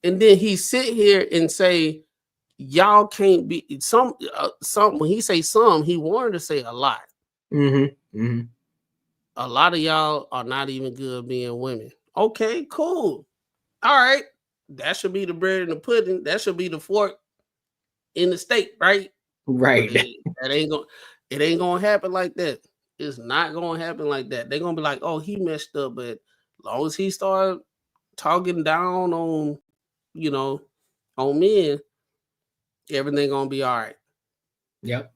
And then he sit here and say, y'all can't be some when he say some, he wanted to say a lot. Mm-hmm. Mm-hmm. A lot of y'all are not even good being women. Okay, cool. All right. That should be the bread and the pudding. That should be the fork in the steak, right? Right. It ain't gonna happen like that. It's not gonna happen like that. They're gonna be like, oh, he messed up, but as long as he started talking down on, on men, everything gonna be all right. Yep.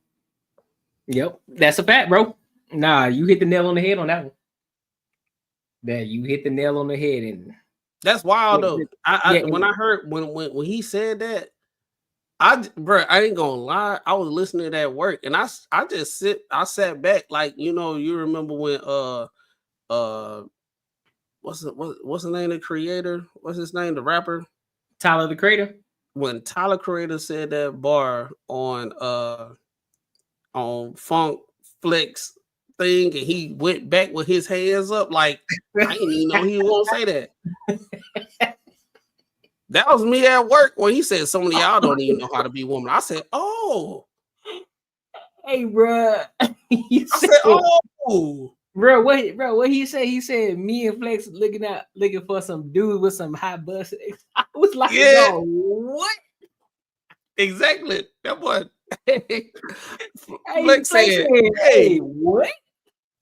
That's a fact, bro. Nah, you hit the nail on the head on that one. That you hit the nail on the head, and that's wild though. When yeah. I heard when he said that, I ain't gonna lie. I was listening to that at work, and I sat back like, you know, you remember when what's the name of the creator? What's his name? The rapper? Tyler the Creator. When Tyler Creator said that bar on Funk Flex thing, and he went back with his hands up, like I didn't even know he won't say that. That was me at work when he said some of y'all don't even know how to be woman. I said, oh, hey, bro. I said, oh. Bro, what he said? He said me and Flex looking for some dude with some high bust. I was like, yeah, yo, what? Exactly. That boy. Flex said, hey, what?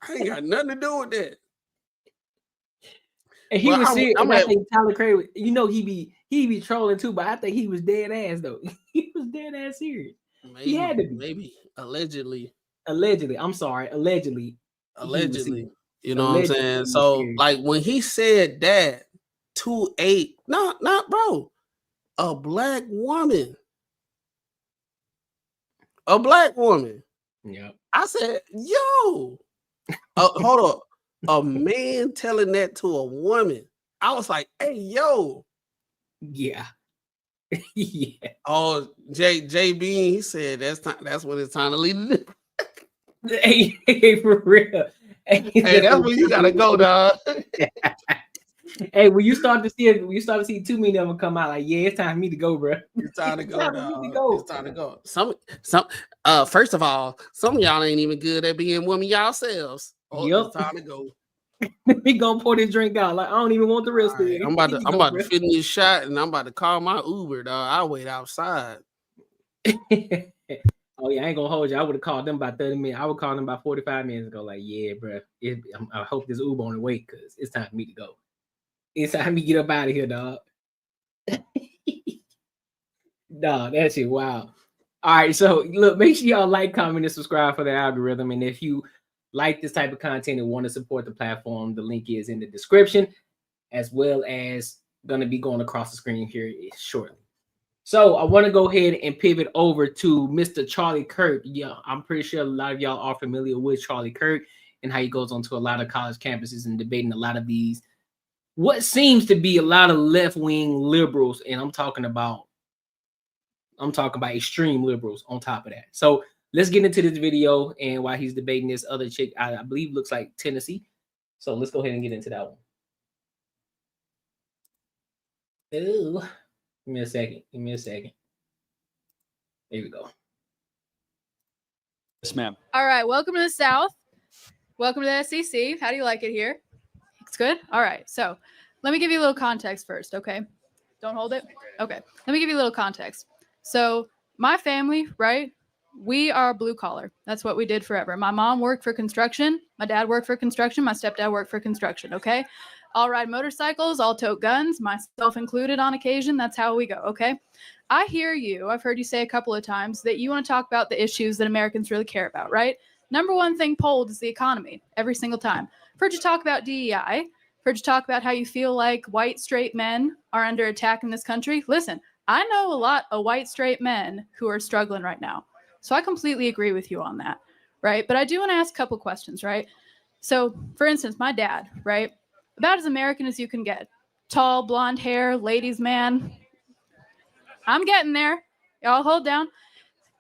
I ain't got nothing to do with that. And he was serious. I think Tyler Creator, you know, he be trolling too, but I think he was dead ass though. He was dead ass serious. Maybe, he had to be. Maybe allegedly. I'm sorry. Allegedly. You know what I'm saying? So like when he said that 2'8", not bro, a black woman. Yeah. I said, yo, hold up. A man telling that to a woman. I was like, hey, yo. Yeah. Yeah. Oh, JB, he said that's when it's time to leave. Hey, for real. Hey, that's where you gotta go, dog. Hey, when you start to see too many of them come out, like, yeah, it's time for me to go, bro. It's time to go, dog. It's time to go. Some first of all, some of y'all ain't even good at being women yourselves. Yep. It's time to go. We gonna pour this drink out. Like, I don't even want the rest of it. I'm about to finish this shot, and I'm about to call my Uber, dog. I'll wait outside. Oh yeah, I ain't gonna hold you. I would have called them about 30 minutes. I would call them about 45 minutes ago. Like, yeah, bro. I hope this Uber on the way because it's time for me to go. It's time for me to get up out of here, dog. Dog, that shit wow. All right, so look, make sure y'all like, comment, and subscribe for the algorithm. And if you like this type of content and want to support the platform, the link is in the description, as well as gonna be going across the screen here shortly. So I want to go ahead and pivot over to Mr. Charlie Kirk. Yeah, I'm pretty sure a lot of y'all are familiar with Charlie Kirk and how he goes onto a lot of college campuses and debating a lot of these, what seems to be a lot of left-wing liberals, and I'm talking about extreme liberals on top of that. So let's get into this video, and while he's debating this other chick, I believe looks like Tennessee. So let's go ahead and get into that one. Ooh. Give me a second. There we go. Yes, ma'am. All right. Welcome to the South. Welcome to the SEC. How do you like it here? It's good. All right. So let me give you a little context first. Okay. Don't hold it. Okay. Let me give you a little context. So my family, right? We are blue collar. That's what we did forever. My mom worked for construction. My dad worked for construction. My stepdad worked for construction. Okay. I'll ride motorcycles, I'll tote guns, myself included on occasion. That's how we go, okay? I hear you. I've heard you say a couple of times that you want to talk about the issues that Americans really care about, right? Number one thing polled is the economy every single time. I've heard you talk about DEI. I've heard you talk about how you feel like white straight men are under attack in this country. Listen, I know a lot of white straight men who are struggling right now. So I completely agree with you on that, right? But I do want to ask a couple questions, right? So, for instance, my dad, right? About as American as you can get. Tall, blonde hair, ladies' man. I'm getting there. Y'all hold down.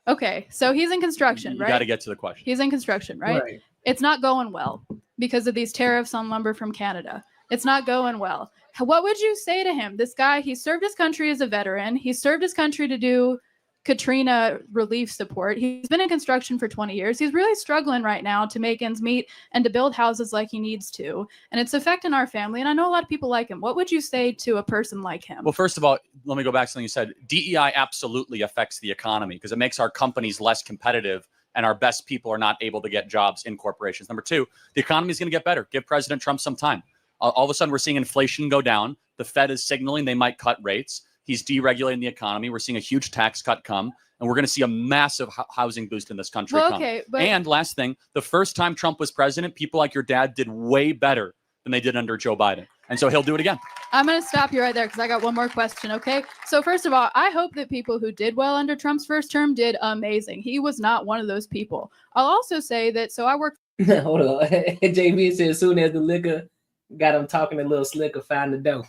Okay, so he's in construction, right? You got to get to the question. He's in construction, right? It's not going well because of these tariffs on lumber from Canada. It's not going well. What would you say to him? This guy, he served his country as a veteran. He served his country to do Katrina relief support. He's been in construction for 20 years. He's really struggling right now to make ends meet and to build houses like he needs to. And it's affecting our family. And I know a lot of people like him. What would you say to a person like him? Well, first of all, let me go back to something you said. DEI absolutely affects the economy because it makes our companies less competitive and our best people are not able to get jobs in corporations. Number two, the economy is going to get better. Give President Trump some time. All of a sudden, we're seeing inflation go down. The Fed is signaling they might cut rates. He's deregulating the economy. We're seeing a huge tax cut come, and we're going to see a massive housing boost in this country come. Okay, but and last thing, the first time Trump was president, people like your dad did way better than they did under Joe Biden. And so he'll do it again. I'm going to stop you right there because I got one more question, okay? So first of all, I hope that people who did well under Trump's first term did amazing. He was not one of those people. I'll also say that, so I worked... Hold on. JB said as soon as the liquor got him talking a little slicker, find the dough.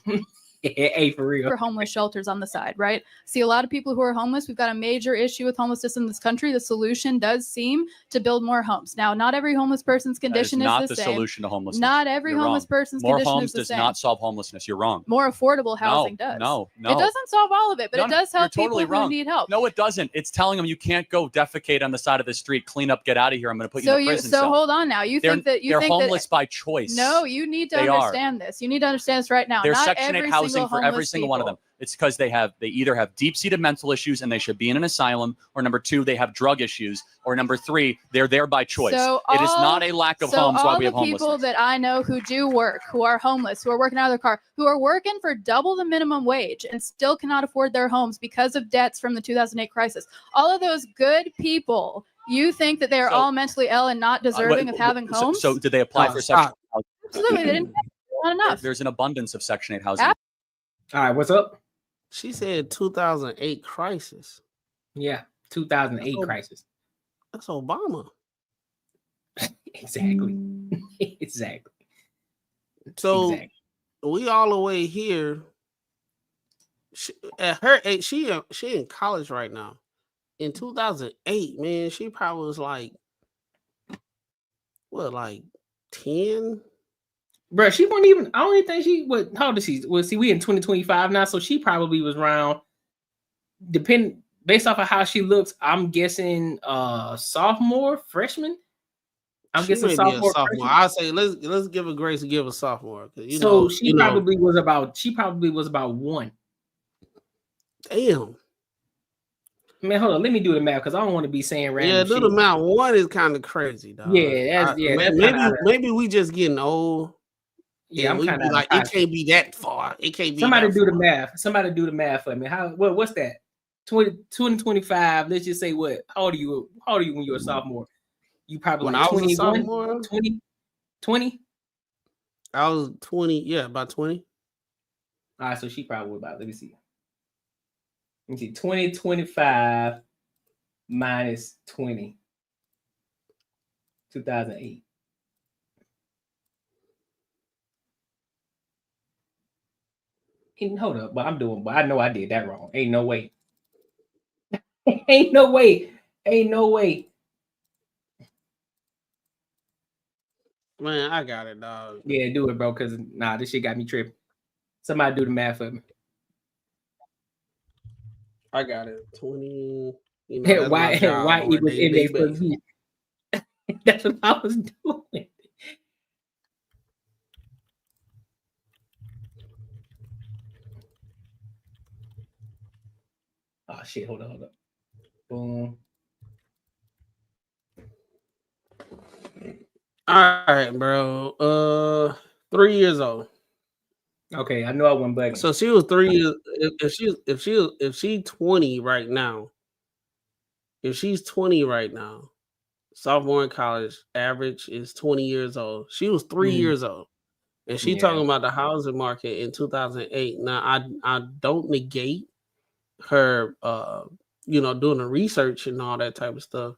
Hey, for real. For homeless shelters on the side, right? See, a lot of people who are homeless, we've got a major issue with homelessness in this country. The solution does seem to build more homes. Now, not every homeless person's condition is not the the same. solution to homelessness. Not every You're homeless wrong. person's More condition homes is the does same. not solve homelessness. You're wrong. More affordable housing does. No. It doesn't solve all of it, but No, it does help you're totally people who wrong. need help. No, it doesn't. It's telling them you can't go defecate on the side of the street, clean up, get out of here. I'm going to put you in a prison cell. hold on now. You They're- think that they're homeless by choice. No, you need to They understand this. You need to understand this right now. There's Not Section 8 every housing single for every homeless single one of them. people. It's because they either have deep-seated mental issues and they should be in an asylum, or number 2, they have drug issues, or number 3, they're there by choice. So It is not a lack of homes why we have all the people homelessness. that I know who do work, who are homeless, who are working out of their car, who are working for double the minimum wage and still cannot afford their homes because of debts from the 2008 crisis. All of those good people, you think that they are all mentally ill and not deserving of having homes? So did they apply for Section 8 housing? Absolutely, they didn't. Not enough. There's an abundance of Section 8 housing. All right, what's up? She said 2008 crisis. Yeah, 2008 crisis. That's Obama. Exactly. Exactly. So we all the way here. At her age, she in college right now. In 2008, man, she probably was like, what, like 10? Bro, she wasn't even. I don't even think she. What? How old is she? Well, see, we in 2025 now, so she probably was around. Based off of how she looks, I'm guessing sophomore, freshman. I'm She guessing may be a sophomore. sophomore. I say let's give her grace and give a sophomore. She probably was about. She probably was about 1. Damn. Man, hold on. Let me do the math because I don't want to be saying random. Yeah, do shit. the math. 1 is kind of crazy, dog. Yeah, Maybe we just getting old. Yeah, I'm we kind be of like, it can't be that far. It can't be. Somebody that do far. the math. Somebody do the math for me. What's that? 2025. Let's just say what? How old are you? How old are you when you're a sophomore? You probably When like I was a 21, sophomore? 20? I was 20. Yeah, about 20. All right, so she probably about. Let me see. 2025 minus 20. 2008. Hold up, but I know I did that wrong. Ain't no way. Ain't no way. Ain't no way. Man, I got it, dog. Yeah, do it, bro. Cause this shit got me tripping. Somebody do the math for me. I got it. 20. Why equals index plus B? That's what I was doing. Oh shit! Hold on. Boom. All right, bro. 3 years old. Okay, I know I went back. So she was 3 years. If she's 20 right now, sophomore in college, average is 20 years old. She was 3 years old, and she talking about the housing market in 2008. Now, I don't negate her, doing the research and all that type of stuff,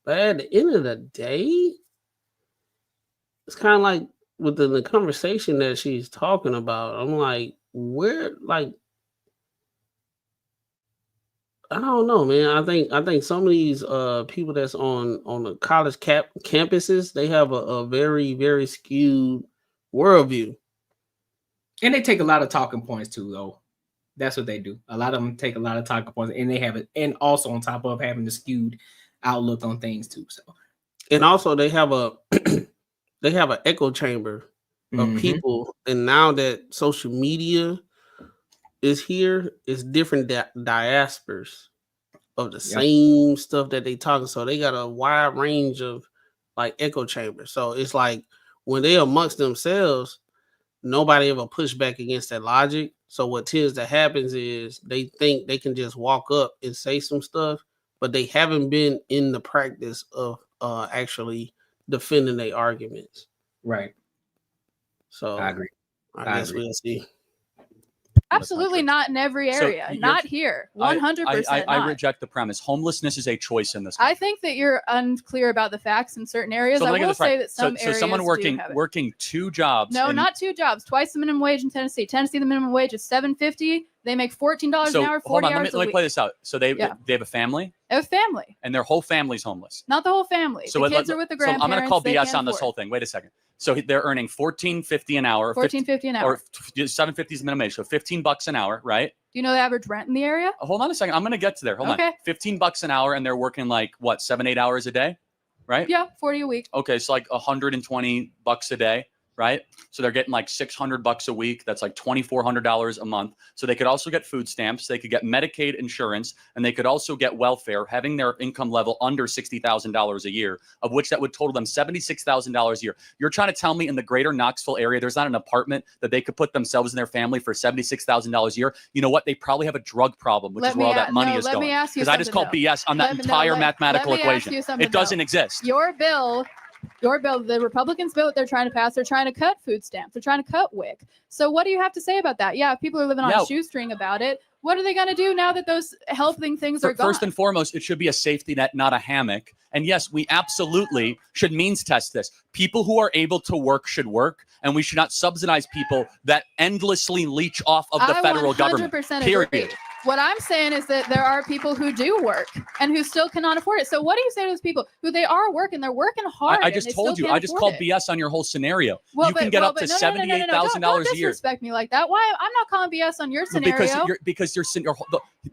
but at the end of the day, it's kind of like within the conversation that she's talking about. I'm like, I don't know, man. I think some of these people that's on the college campuses, they have a very, very skewed worldview. And they take a lot of talking points too, though. That's what they do. A lot of them take a lot of talking points, and they have it, and also on top of having the skewed outlook on things too. So, and also they have an echo chamber of people, and now that social media is here, it's different diasporas of the same stuff that they talking. So they got a wide range of like echo chambers. So it's like when they amongst themselves, nobody ever push back against that logic. So what tends to happen is they think they can just walk up and say some stuff, but they haven't been in the practice of actually defending their arguments. Right. So I agree. I guess we'll see. Absolutely not in every area. Not here. 100% I reject the premise. Homelessness is a choice in this I country. think that you're unclear about the facts in certain areas. So I let me get will this right. say that some areas someone do working have it. working 2 jobs. No, not 2 jobs. Twice the minimum wage in Tennessee. Tennessee, the minimum wage is $7.50. They make $14 an hour, 40 hold on, hours let me play this out. So they have a family, a family, and their whole family's homeless. not the whole family. So the kids are with the grandparents. I'm going to call they BS can't on this afford. whole thing. Wait a second. So they're earning $14.50 an hour. $14.50 an hour. Or $7.50 is the minimum wage. So $15 an hour, right? Do you know the average rent in the area? Hold on a second. I'm going to get to there. Hold on. $15 an hour, and they're working like what, 7-8 hours a day, right? Yeah, 40 a week. Okay, so like $120 a day, right? So they're getting like $600 a week. That's like $2,400 a month. So they could also get food stamps. They could get Medicaid insurance, and they could also get welfare, having their income level under $60,000 a year, of which that would total them $76,000 a year. You're trying to tell me in the greater Knoxville area, there's not an apartment that they could put themselves and their family for $76,000 a year? You know what? They probably have a drug problem, which is where all that money is going. Because I just call BS on that entire mathematical equation. It doesn't exist. Your bill, the Republicans bill that they're trying to pass, they're trying to cut food stamps. They're trying to cut WIC. So what do you have to say about that? Yeah, if people are living on a shoestring about it, what are they going to do now that those helping things are gone? First and foremost, it should be a safety net, not a hammock. And yes, we absolutely should means test this. People who are able to work should work, and we should not subsidize people that endlessly leech off of the federal government. Period. Agree. What I'm saying is that there are people who do work and who still cannot afford it. So what do you say to those people who they are working? They're working hard. I just told you. I just called BS on your whole scenario. You can get up to $78,000 a year. Don't disrespect me like that. Why? I'm not calling BS on your scenario. Because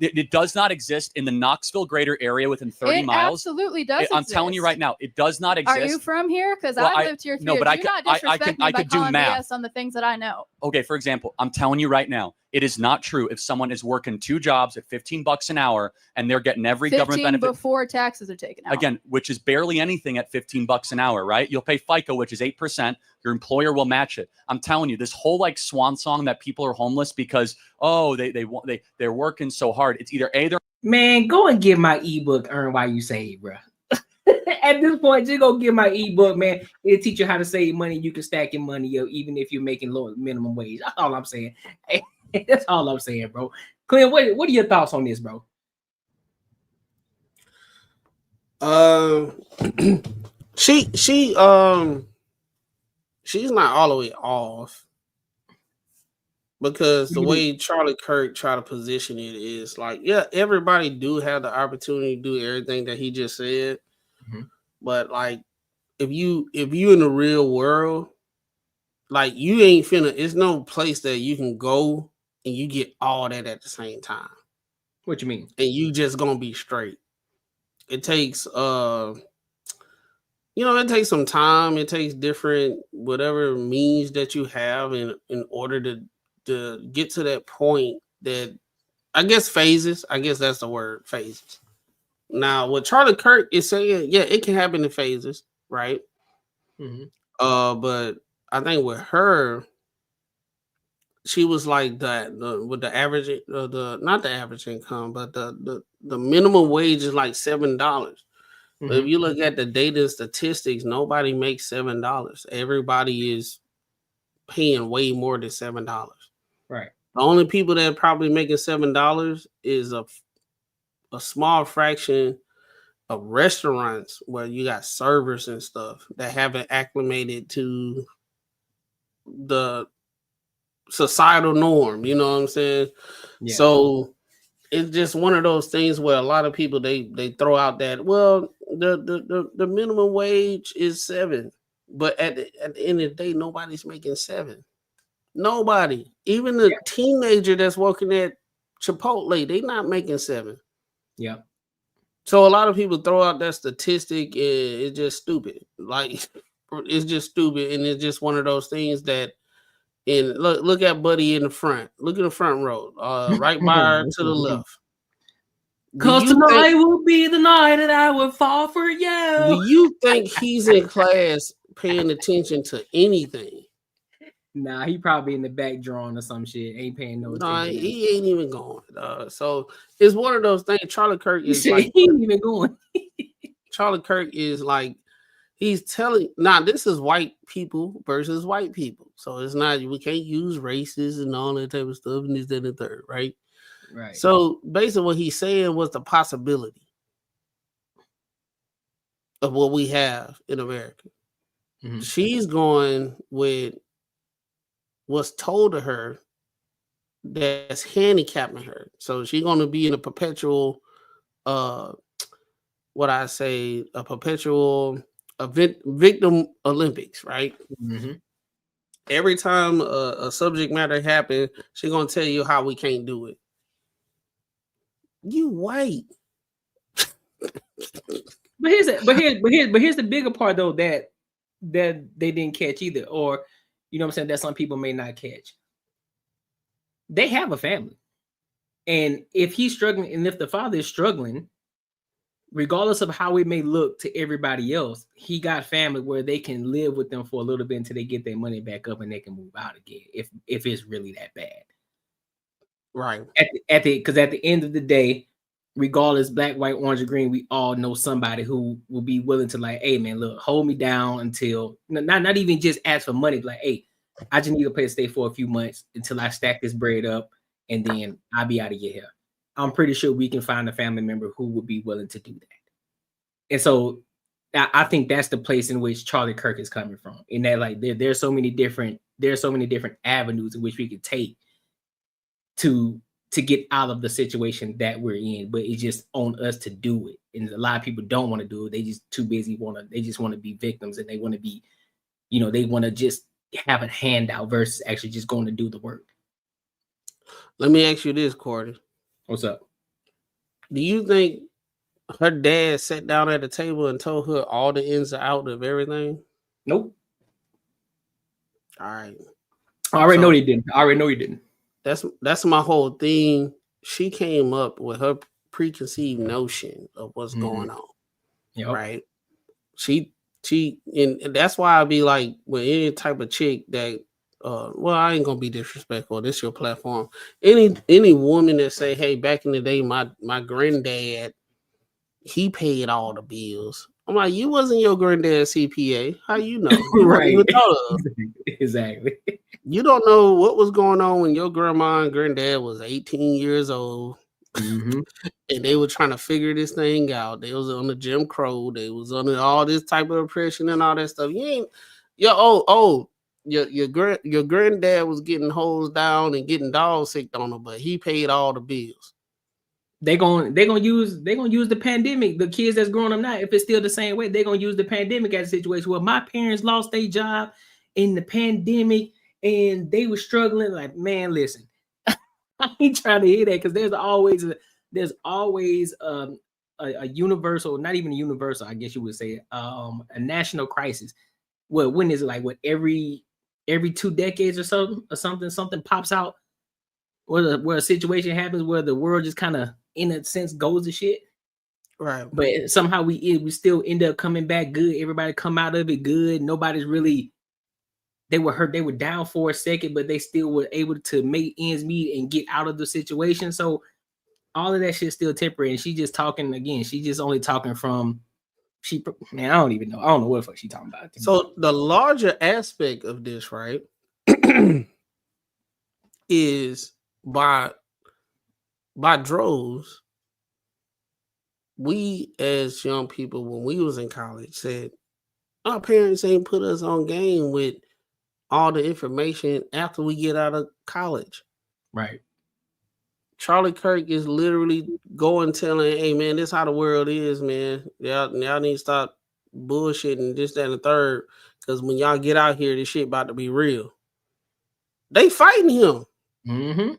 it does not exist in the Knoxville greater area within 30 miles. Absolutely does. I'm telling you right now, it does not exist. Are you from here? Because I lived here too. No, but I could do math BS on the things that I know. Okay, for example, I'm telling you right now, it is not true if someone is working 2 jobs at $15 an hour and they're getting every government benefit before taxes are taken out. Again, which is barely anything at $15 an hour, right? You'll pay FICA, which is 8%. Your employer will match it. I'm telling you, this whole like swan song that people are homeless because they're working so hard. It's either they're man, go and get my ebook, Earn While You Save, bro. At this point, just go get my ebook, man. It'll teach you how to save money. You can stack your money, even if you're making low minimum wage. That's all I'm saying. That's all I'm saying, bro. Clint, what are your thoughts on this, bro? She's not all the way off because the way Charlie Kirk tried to position it is like, yeah, everybody do have the opportunity to do everything that he just said. But like, if you in the real world, like you ain't finna, it's no place that you can go and you get all that at the same time. What you mean? And you just gonna be straight. It takes it takes some time. It takes different whatever means that you have in order to get to that point that I guess phases. I guess that's the word, phases. Now, what Charlie Kirk is saying, yeah, it can happen in phases, right? But I think with her, she was like that with the average, not the average income, but the minimum wage is like $7. But if you look at the data and statistics, nobody makes $7. Everybody is paying way more than $7. Right. The only people that are probably making $7 is a small fraction of restaurants where you got servers and stuff that haven't acclimated to the societal norm. You know what I'm saying? Yeah. So it's just one of those things where a lot of people they throw out that, well, the minimum wage is $7, but at the end of the day, nobody's making $7. Nobody, even the teenager that's working at Chipotle, they not making $7. Yeah. So a lot of people throw out that statistic. It's just stupid. Like it's just stupid, and it's just one of those things that. And look at Buddy in the front. Look at the front row, right by her to the left. Because tonight will be the night that I will fall for you. Do you think he's in class paying attention to anything? Nah, he probably in the back drawing or some shit. Ain't paying no attention. Nah, he ain't even going. So it's one of those things. Charlie Kirk is like he ain't even going. Charlie Kirk is like He's telling now this is white people versus white people. So it's not we can't use races and all that type of stuff and this, that, and the third, right? Right. So basically what he's saying was the possibility of what we have in America. Mhm. She's going with what's told to her that's handicapping her. So she's gonna be in a perpetual victim Olympics, right? Mm-hmm. Every time a subject matter happens, she's gonna tell you how we can't do it. You white. But here's the bigger part though that they didn't catch either, or you know what I'm saying, that some people may not catch. They have a family, and if he's struggling, and if the father is struggling, regardless of how it may look to everybody else, he got family where they can live with them for a little bit until they get their money back up and they can move out again. If it's really that bad, right? Because at the end of the day, regardless, black, white, orange, or green, we all know somebody who will be willing to like, hey man, look, hold me down until not even just ask for money, like, hey, I just need a place to stay for a few months until I stack this bread up, and then I'll be out of your hair. I'm pretty sure we can find a family member who would be willing to do that. And so I think that's the place in which Charlie Kirk is coming from. In that, like, there's so many different avenues in which we could take to get out of the situation that we're in, but it's just on us to do it. And a lot of people don't want to do it. They just too busy they just want to be victims, and they want to be, they want to just have a handout versus actually just going to do the work. Let me ask you this, Courtney. What's up? Do you think her dad sat down at the table and told her all the ins and outs of everything? Nope. All right. I already know he didn't. That's my whole thing. She came up with her preconceived notion of what's going on. Yep. Right. She and that's why I be like, with any type of chick that well, I ain't gonna be disrespectful. This is your platform. Any woman that say, hey, back in the day, my granddad, he paid all the bills. I'm like, you wasn't your granddad's CPA. How you know? You right. Even thought of. Exactly. You don't know what was going on when your grandma and granddad was 18 years old. Mm-hmm. And they were trying to figure this thing out. They was on the Jim Crow. They was under all this type of oppression and all that stuff. Your granddad was getting hosed down and getting dog sick on him, but he paid all the bills. They're gonna use the pandemic. The kids that's growing up now, if it's still the same way, they're gonna use the pandemic as a situation where my parents lost their job in the pandemic and they were struggling. Like, man, listen, I ain't trying to hear that, because there's always a universal, not even a universal, I guess you would say, a national crisis. Well, when is it, like, what, every 2 decades or something pops out where a situation happens where the world just kind of, in a sense, goes to shit. Right. But somehow we still end up coming back good. Everybody come out of it good. Nobody's really, they were hurt. They were down for a second, but they still were able to make ends meet and get out of the situation. So all of that shit's still temporary. And she just talking again. She just only talking from, I don't even know. I don't know what the fuck she talking about. So the larger aspect of this, right, is by droves, we as young people, when we was in college, said our parents ain't put us on game with all the information after we get out of college. Right. Charlie Kirk is literally going telling, hey man, this how the world is, man. Y'all need to stop bullshitting this, that, and the third. Because when y'all get out here, this shit about to be real. They fighting him. Mm-hmm.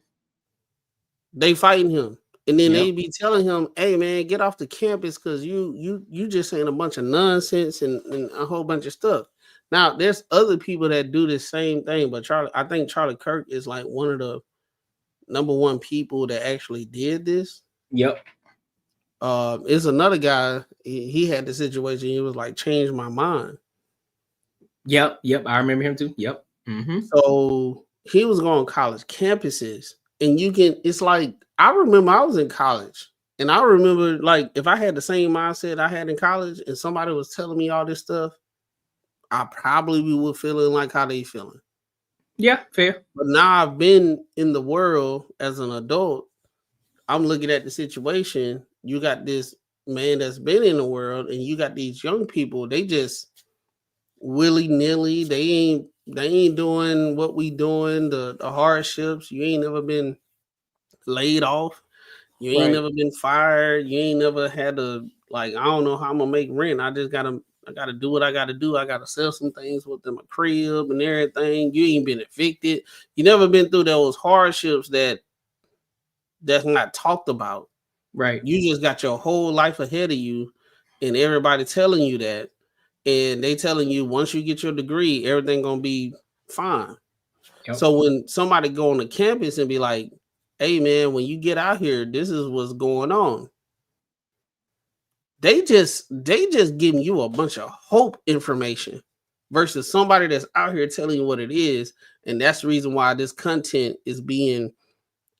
They fighting him. And then they be telling him, hey man, get off the campus because you just saying a bunch of nonsense and a whole bunch of stuff. Now, there's other people that do the same thing, but I think Charlie Kirk is like one of the number one people that actually did this. Yep. It's another guy. He had the situation. He was like, change my mind. Yep. I remember him too. Yep. Mm-hmm. So he was going to college campuses, and it's like, I remember I was in college, and I remember, like, if I had the same mindset I had in college and somebody was telling me all this stuff, I probably would feeling like how they feeling. Yeah, fair. But now I've been in the world as an adult. I'm looking at the situation. You got this man that's been in the world, and you got these young people. They just willy-nilly. They ain't doing what we doing. The hardships. You ain't never been laid off. You ain't Right. never been fired. You ain't never had to, like, I don't know how I'm gonna make rent. I gotta do what I gotta do. I gotta sell some things within my crib and everything. You ain't been evicted. You never been through those hardships that's not talked about. Right. You just got your whole life ahead of you, and everybody telling you that, and they telling you once you get your degree, everything gonna be fine. Yep. So when somebody go on the campus and be like, "Hey man, when you get out here, this is what's going on," they just giving you a bunch of hope information versus somebody that's out here telling you what it is. And that's the reason why this content is being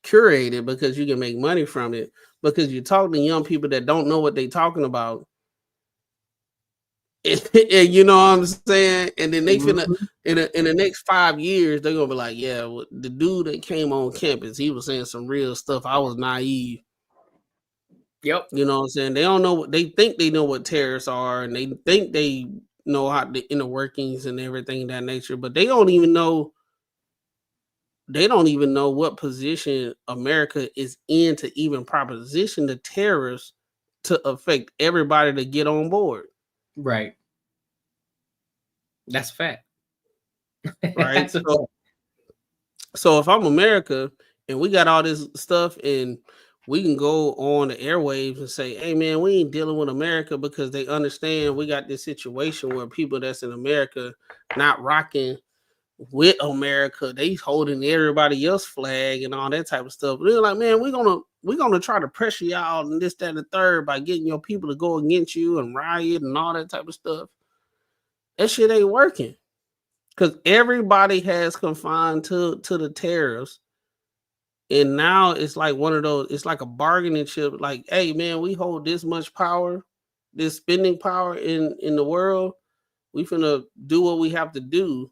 curated, because you can make money from it, because you're talking to young people that don't know what they're talking about. And you know what I'm saying? And then they finna in the next 5 years, they're gonna be like, yeah, well, the dude that came on campus, he was saying some real stuff. I was naive. Yep. You know what I'm saying? They don't know what they think they know what tariffs are, and they think they know how the inner workings and everything of that nature, but they don't even know what position America is in to even proposition the tariffs to affect everybody to get on board. Right. That's a fact. Right. So if I'm America and we got all this stuff and we can go on the airwaves and say, hey man, we ain't dealing with America, because they understand we got this situation where people that's in America not rocking with America, they holding everybody else flag and all that type of stuff. They're like, man, we're gonna try to pressure y'all and this, that, and the third by getting your people to go against you and riot and all that type of stuff. That shit ain't working, because everybody has confined to the tariffs. And now it's like one of those, it's like a bargaining chip. Like, hey man, we hold this much power, this spending power in the world. We finna do what we have to do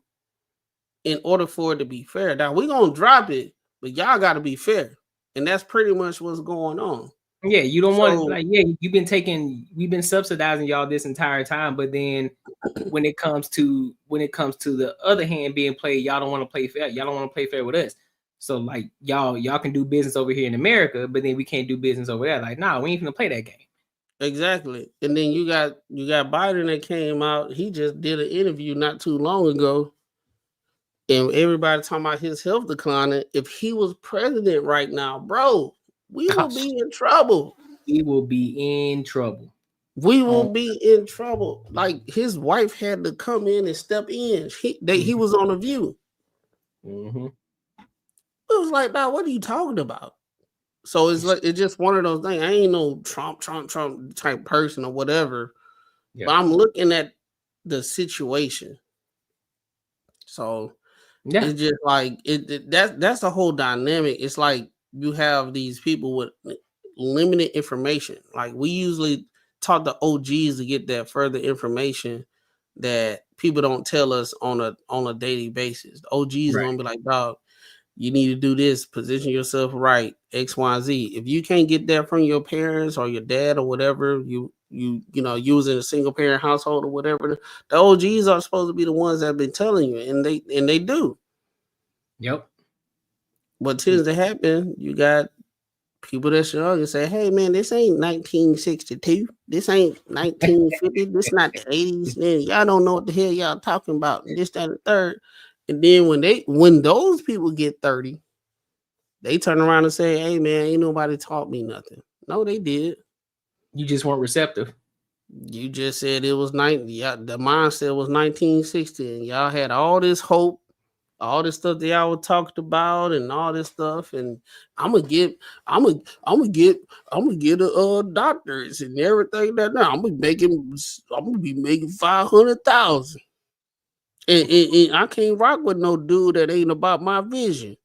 in order for it to be fair. Now we're gonna drop it, but y'all gotta be fair. And that's pretty much what's going on. Yeah, you don't want like, yeah, we've been subsidizing y'all this entire time, but then when it comes to the other hand being played, y'all don't want to play fair. Y'all don't want to play fair with us. So like y'all can do business over here in America, but then we can't do business over there. Like, nah, we ain't gonna play that game. Exactly. And then you got Biden that came out. He just did an interview not too long ago, and everybody talking about his health declining. If he was president right now, bro, we will be in trouble. We will be in trouble. We will be in trouble. Like, his wife had to come in and step in. He was on a View. Mm-hmm. It was like, now what are you talking about? So it's like, it's just one of those things. I ain't no Trump type person or whatever. Yeah. But I'm looking at the situation. So yeah, it's just like that's the whole dynamic. It's like you have these people with limited information. Like, we usually taught the OGs to get that further information that people don't tell us on a daily basis. The OGs gonna be like, dog, you need to do this, position yourself right, X, Y, Z. If you can't get that from your parents or your dad or whatever, you was in a single parent household or whatever, the OGs are supposed to be the ones that have been telling you, and they do. Yep. What tends to happen, you got people that's young and say, hey man, this ain't 1962. This ain't 1950. This not the 80s. Man, y'all don't know what the hell y'all talking about. And this, that, and the third. And then when those people get 30, they turn around and say, hey man, ain't nobody taught me nothing. No, they did. You just weren't receptive. You just said it was 90. The mindset was 1960, and y'all had all this hope, all this stuff that y'all were talked about, and all this stuff. And I'm gonna get a doctorate and everything that now I'm gonna be making 500,000. And I can't rock with no dude that ain't about my vision.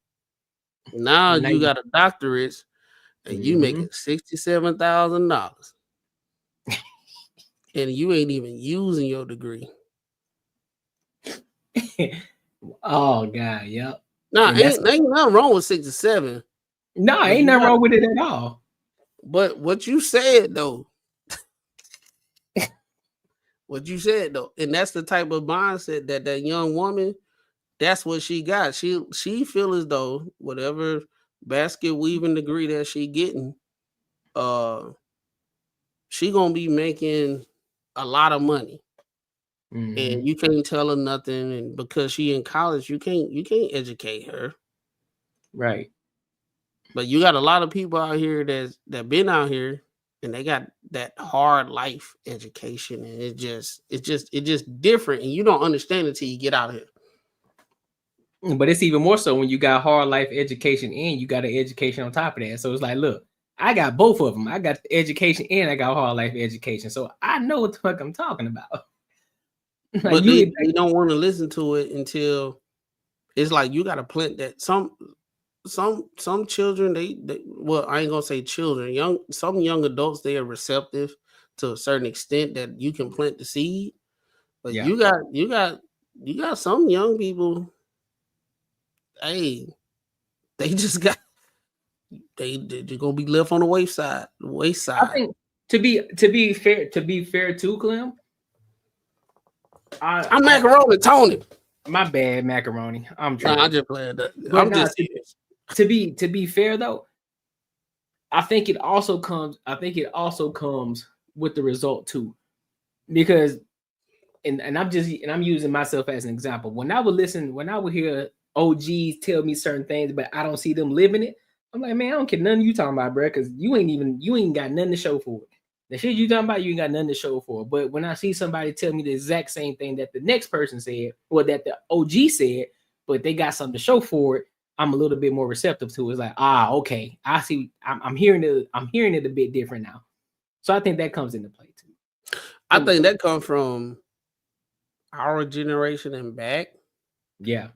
Now you got a doctorate and you making $67,000, and you ain't even using your degree. Oh God, yep. Nah, And that's ain't nothing wrong with 6 to 7. no, But ain't you nothing got- wrong with it at all. But what you said though, and that's the type of mindset that young woman, that's what she got. She feel as though whatever basket weaving degree that she getting, she gonna be making a lot of money. Mhm. And you can't tell her nothing, and because she in college, you can't educate her. Right. But you got a lot of people out here that been out here and they got that hard life education, and it's just different, and you don't understand it till you get out here. But it's even more so when you got hard life education and you got an education on top of that. So it's like, look, I got both of them. I got the education and I got hard life education. So I know what the fuck I'm talking about. But they don't want to listen to it until it's like you got to plant that. Some children, they well, I ain't gonna say children, some young adults, they are receptive to a certain extent that you can plant the seed. But Yeah. you got some young people, hey, they just got they're gonna be left on the wayside. I think to be fair to Clem, I'm macaroni Tony. My bad, macaroni. I'm trying. I just playing that. But I'm just to be fair though, I think it also comes with the result too, because and I'm using myself as an example. When I would hear OGs tell me certain things, but I don't see them living it, I'm like, man, I don't care nothing you talking about, bro, because you ain't got nothing to show for it. The shit you talking about, you ain't got nothing to show for it. But when I see somebody tell me the exact same thing that the next person said, or that the OG said, but they got something to show for it, I'm a little bit more receptive to it. It's like, okay, I see. I'm hearing it a bit different now. So I think that comes into play too. I think that comes from our generation and back. Yeah.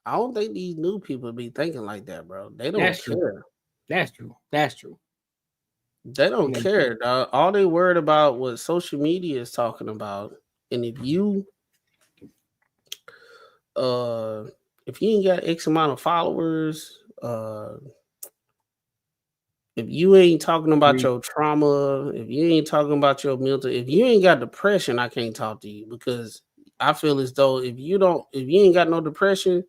I don't think these new people be thinking like that, bro. They don't That's care. true. That's true. That's true. They don't care, dog. All they worried about what social media is talking about. And if you ain't got X amount of followers, if you ain't talking about your trauma, if you ain't talking about your mental, if you ain't got depression, I can't talk to you, because I feel as though if you ain't got no depression,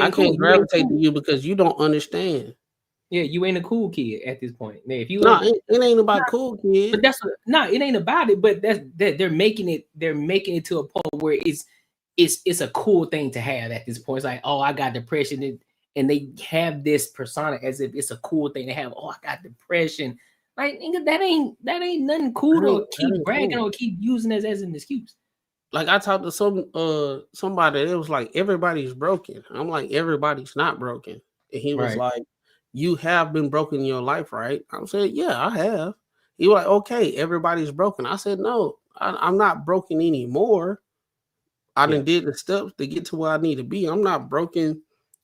I can't gravitate to you because you don't understand. Yeah, you ain't a cool kid at this point. Man, if you it ain't about cool kid. But it ain't about it. But that they're making it to a point where it's a cool thing to have at this point. It's like, oh, I got depression, and they have this persona as if it's a cool thing to have. Oh, I got depression. Like, nigga, that ain't nothing cool to keep bragging or keep using as an excuse. Like, I talked to somebody, it was like, everybody's broken. I'm like, everybody's not broken. And he was like, you have been broken in your life, right? I said, yeah, I have. He was like, okay, everybody's broken. I said, no, I'm not broken anymore. I done did the steps to get to where I need to be. I'm not broken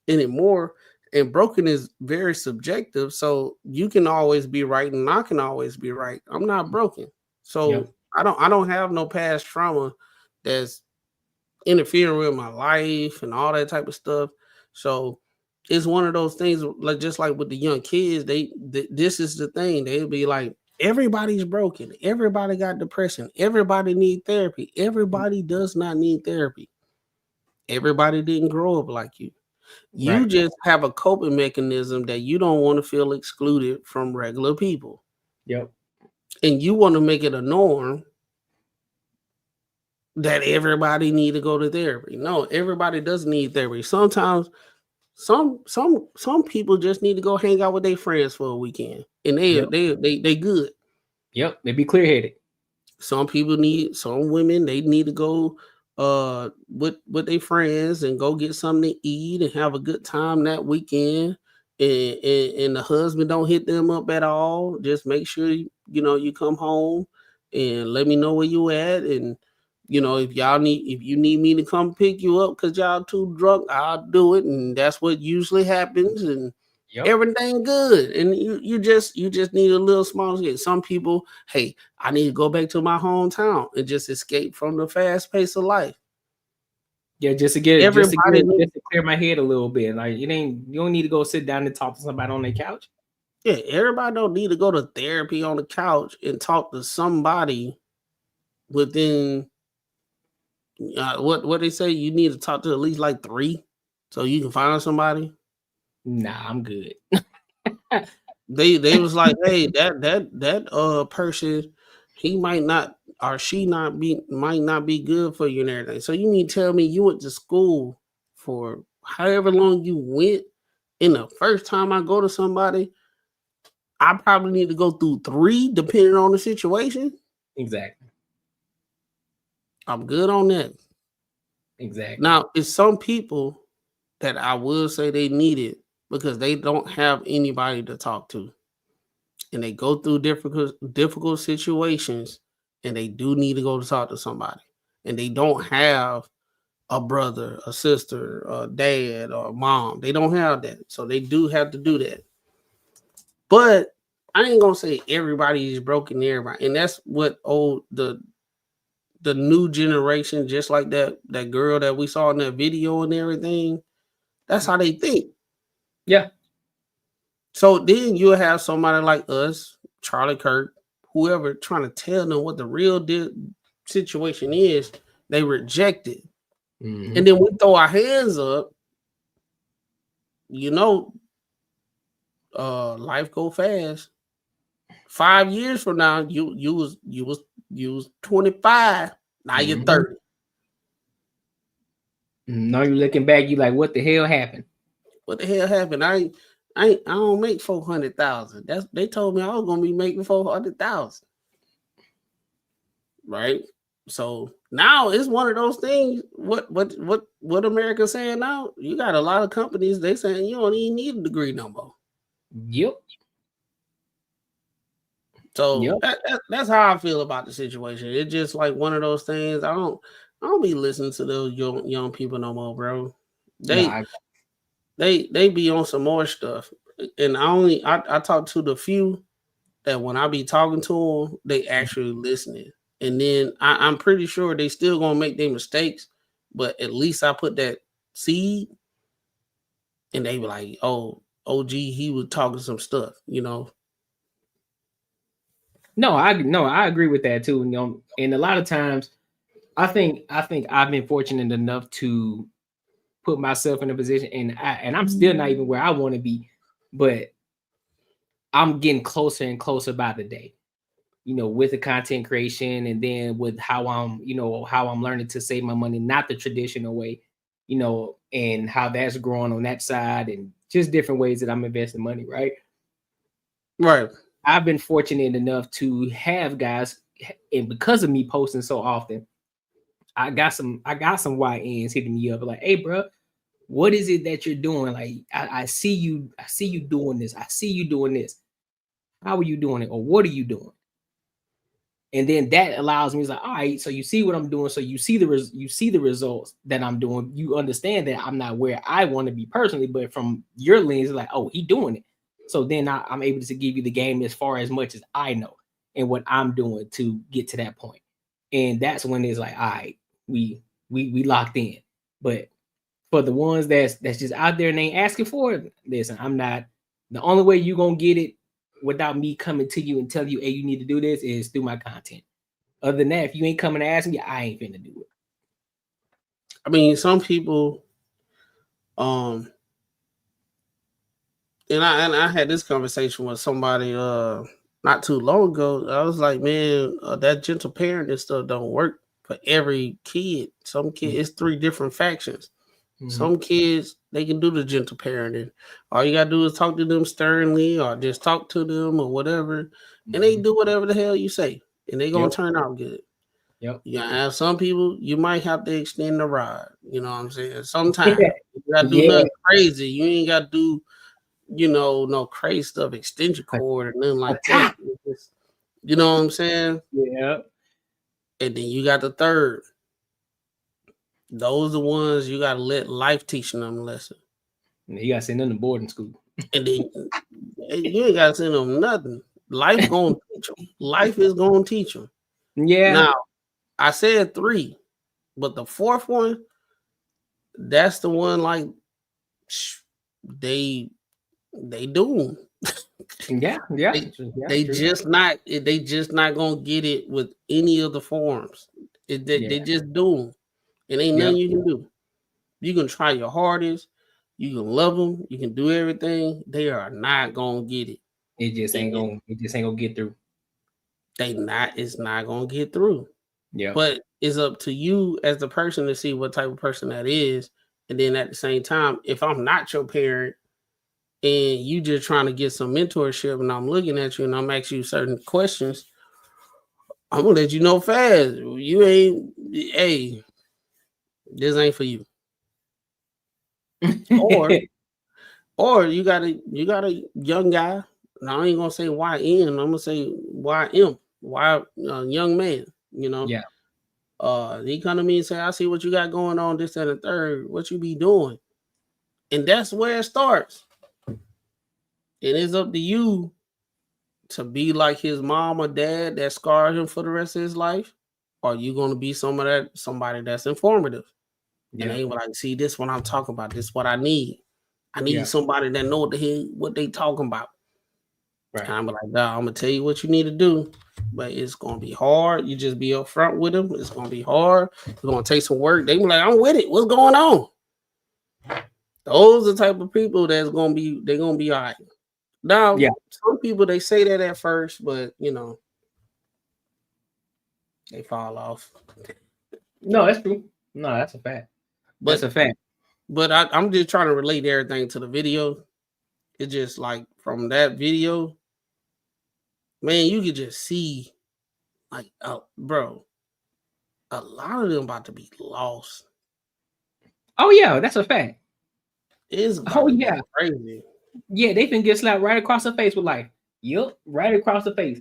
anymore. And broken is very subjective. So you can always be right and I can always be right. I'm not broken. So I don't have no past trauma that's interfering with my life and all that type of stuff. So it's one of those things, like just like with the young kids, this is the thing. They'll be like, everybody's broken. Everybody got depression. Everybody need therapy. Everybody does not need therapy. Everybody didn't grow up like you. You just have a coping mechanism that you don't want to feel excluded from regular people. Yep. And you want to make it a norm that everybody need to go to therapy. No, everybody doesn't need therapy. Sometimes some people just need to go hang out with their friends for a weekend, and they good. Yep, they be clear-headed. Some women, they need to go with their friends and go get something to eat and have a good time that weekend. And the husband don't hit them up at all. Just make sure you come home and let me know where you at. And if you need me to come pick you up because y'all too drunk, I'll do it. And that's what usually happens. And everything good. And you just need a little small escape. Some people, hey, I need to go back to my hometown and just escape from the fast pace of life. Yeah, just to get Everybody just to clear my head a little bit. Like you don't need to go sit down and talk to somebody on their couch. Yeah, everybody don't need to go to therapy on the couch and talk to somebody within what they say. You need to talk to at least like 3 so you can find somebody. Nah, I'm good. They was like, hey, that person, he might not or she might not be good for you and everything. So you mean tell me you went to school for however long you went, and the first time I go to somebody, I probably need to go through 3 depending on the situation. Exactly. I'm good on that. Exactly. Now, it's some people that I will say they need it because they don't have anybody to talk to. And they go through difficult situations, and they do need to go to talk to somebody. And they don't have a brother, a sister, a dad, or a mom. They don't have that. So they do have to do that. But I ain't gonna say everybody is broken, everybody. And that's what the new generation, just like that girl that we saw in that video and everything, that's how they think. Yeah. So then you'll have somebody like us, Charlie Kirk, whoever, trying to tell them what the real situation is. They reject it. Mm-hmm. And then we throw our hands up. Life go fast. 5 years from now, you was 25. Now you're 30. Now you're looking back, you like, what the hell happened? What the hell happened? I don't make 400,000. They told me I was gonna be making 400,000. Right? So now it's one of those things. What America's saying now? You got a lot of companies, they saying you don't even need a degree no more. Yep. So that's how I feel about the situation. It's just like one of those things. I don't be listening to those young people no more, bro. They be on some more stuff. And I talk to the few that when I be talking to them, they actually listening. And then I'm pretty sure they still gonna make their mistakes, but at least I put that seed, and they be like, "Oh, OG, he was talking some stuff," No, I agree with that too. And a lot of times, I think I've been fortunate enough to put myself in a position, and I'm still not even where I want to be, but I'm getting closer and closer by the day. With the content creation, and then with how I'm learning to save my money, not the traditional way, and how that's growing on that side, and just different ways that I'm investing money, right? Right. I've been fortunate enough to have guys, and because of me posting so often, I got some YNs hitting me up like, "Hey, bro, what is it that you're doing? Like, I see you doing this. I see you doing this. How are you doing it? Or what are you doing?" And then that allows me, it's like, all right, so you see what I'm doing. So you see the results that I'm doing. You understand that I'm not where I want to be personally, but from your lens, it's like, oh, he doing it. So then I'm able to give you the game as much as I know and what I'm doing to get to that point. And that's when it's like, all right, we locked in. But for the ones that's just out there and ain't asking for it, listen, I'm not. The only way you're gonna get it without me coming to you and telling you, hey, you need to do this, is through my content. Other than that, if you ain't coming to ask me, I ain't finna do it. I mean, some people, and I had this conversation with somebody not too long ago. I was like, man, that gentle parenting stuff don't work for every kid. Some kids, it's 3 different factions. Mm-hmm. Some kids, they can do the gentle parenting. All you gotta do is talk to them sternly, or just talk to them or whatever, and they do whatever the hell you say, and they gonna turn out good. Yep. You have some people, you might have to extend the ride. You know what I'm saying? Sometimes you gotta do nothing crazy. You ain't gotta do, no crazy stuff, extension cord or nothing like that. You know what I'm saying? Yeah. And then you got the third. Those are the ones you gotta let life teach them a lesson. You gotta send them to boarding school. And then you ain't gotta send them nothing. Life gonna teach them. Life is gonna teach them. Yeah. Now, I said 3, but the 4th one, that's the one like they do. Yeah. They just not gonna get it with any of the forms. They just do. It ain't nothing you can do. You can try your hardest. You can love them. You can do everything. They are not gonna get it. It just ain't gonna get through. It's not gonna get through. Yeah. But it's up to you as the person to see what type of person that is. And then at the same time, if I'm not your parent and you just trying to get some mentorship and I'm looking at you and I'm asking you certain questions, I'm gonna let you know fast. You ain't, hey, this ain't for you. or you got a young guy. Now I ain't gonna say YN, I'm gonna say YM, young man, you know. Yeah. He come to me and say, I see what you got going on, this and the third, what you be doing. And that's where it starts. And it's up to you to be like his mom or dad that scarred him for the rest of his life. Or are you gonna be somebody that's informative? And they were like, see, this what I'm talking about. This is what I need. I need somebody that know what they talking about. Right. And I'm like, nah, I'm gonna tell you what you need to do, but it's gonna be hard. You just be upfront with them. It's gonna be hard. It's gonna take some work. They be like, I'm with it. What's going on? Those are the type of people they're gonna be all right. Now, some people they say that at first, but you know, they fall off. No, that's true. No, that's a fact. That's a fact. But I'm just trying to relate everything to the video. It's just like from that video, man, you could just see, like, bro, a lot of them about to be lost. Oh yeah, that's a fact. It's crazy. Yeah, they can get slapped right across the face with life. Yep, right across the face.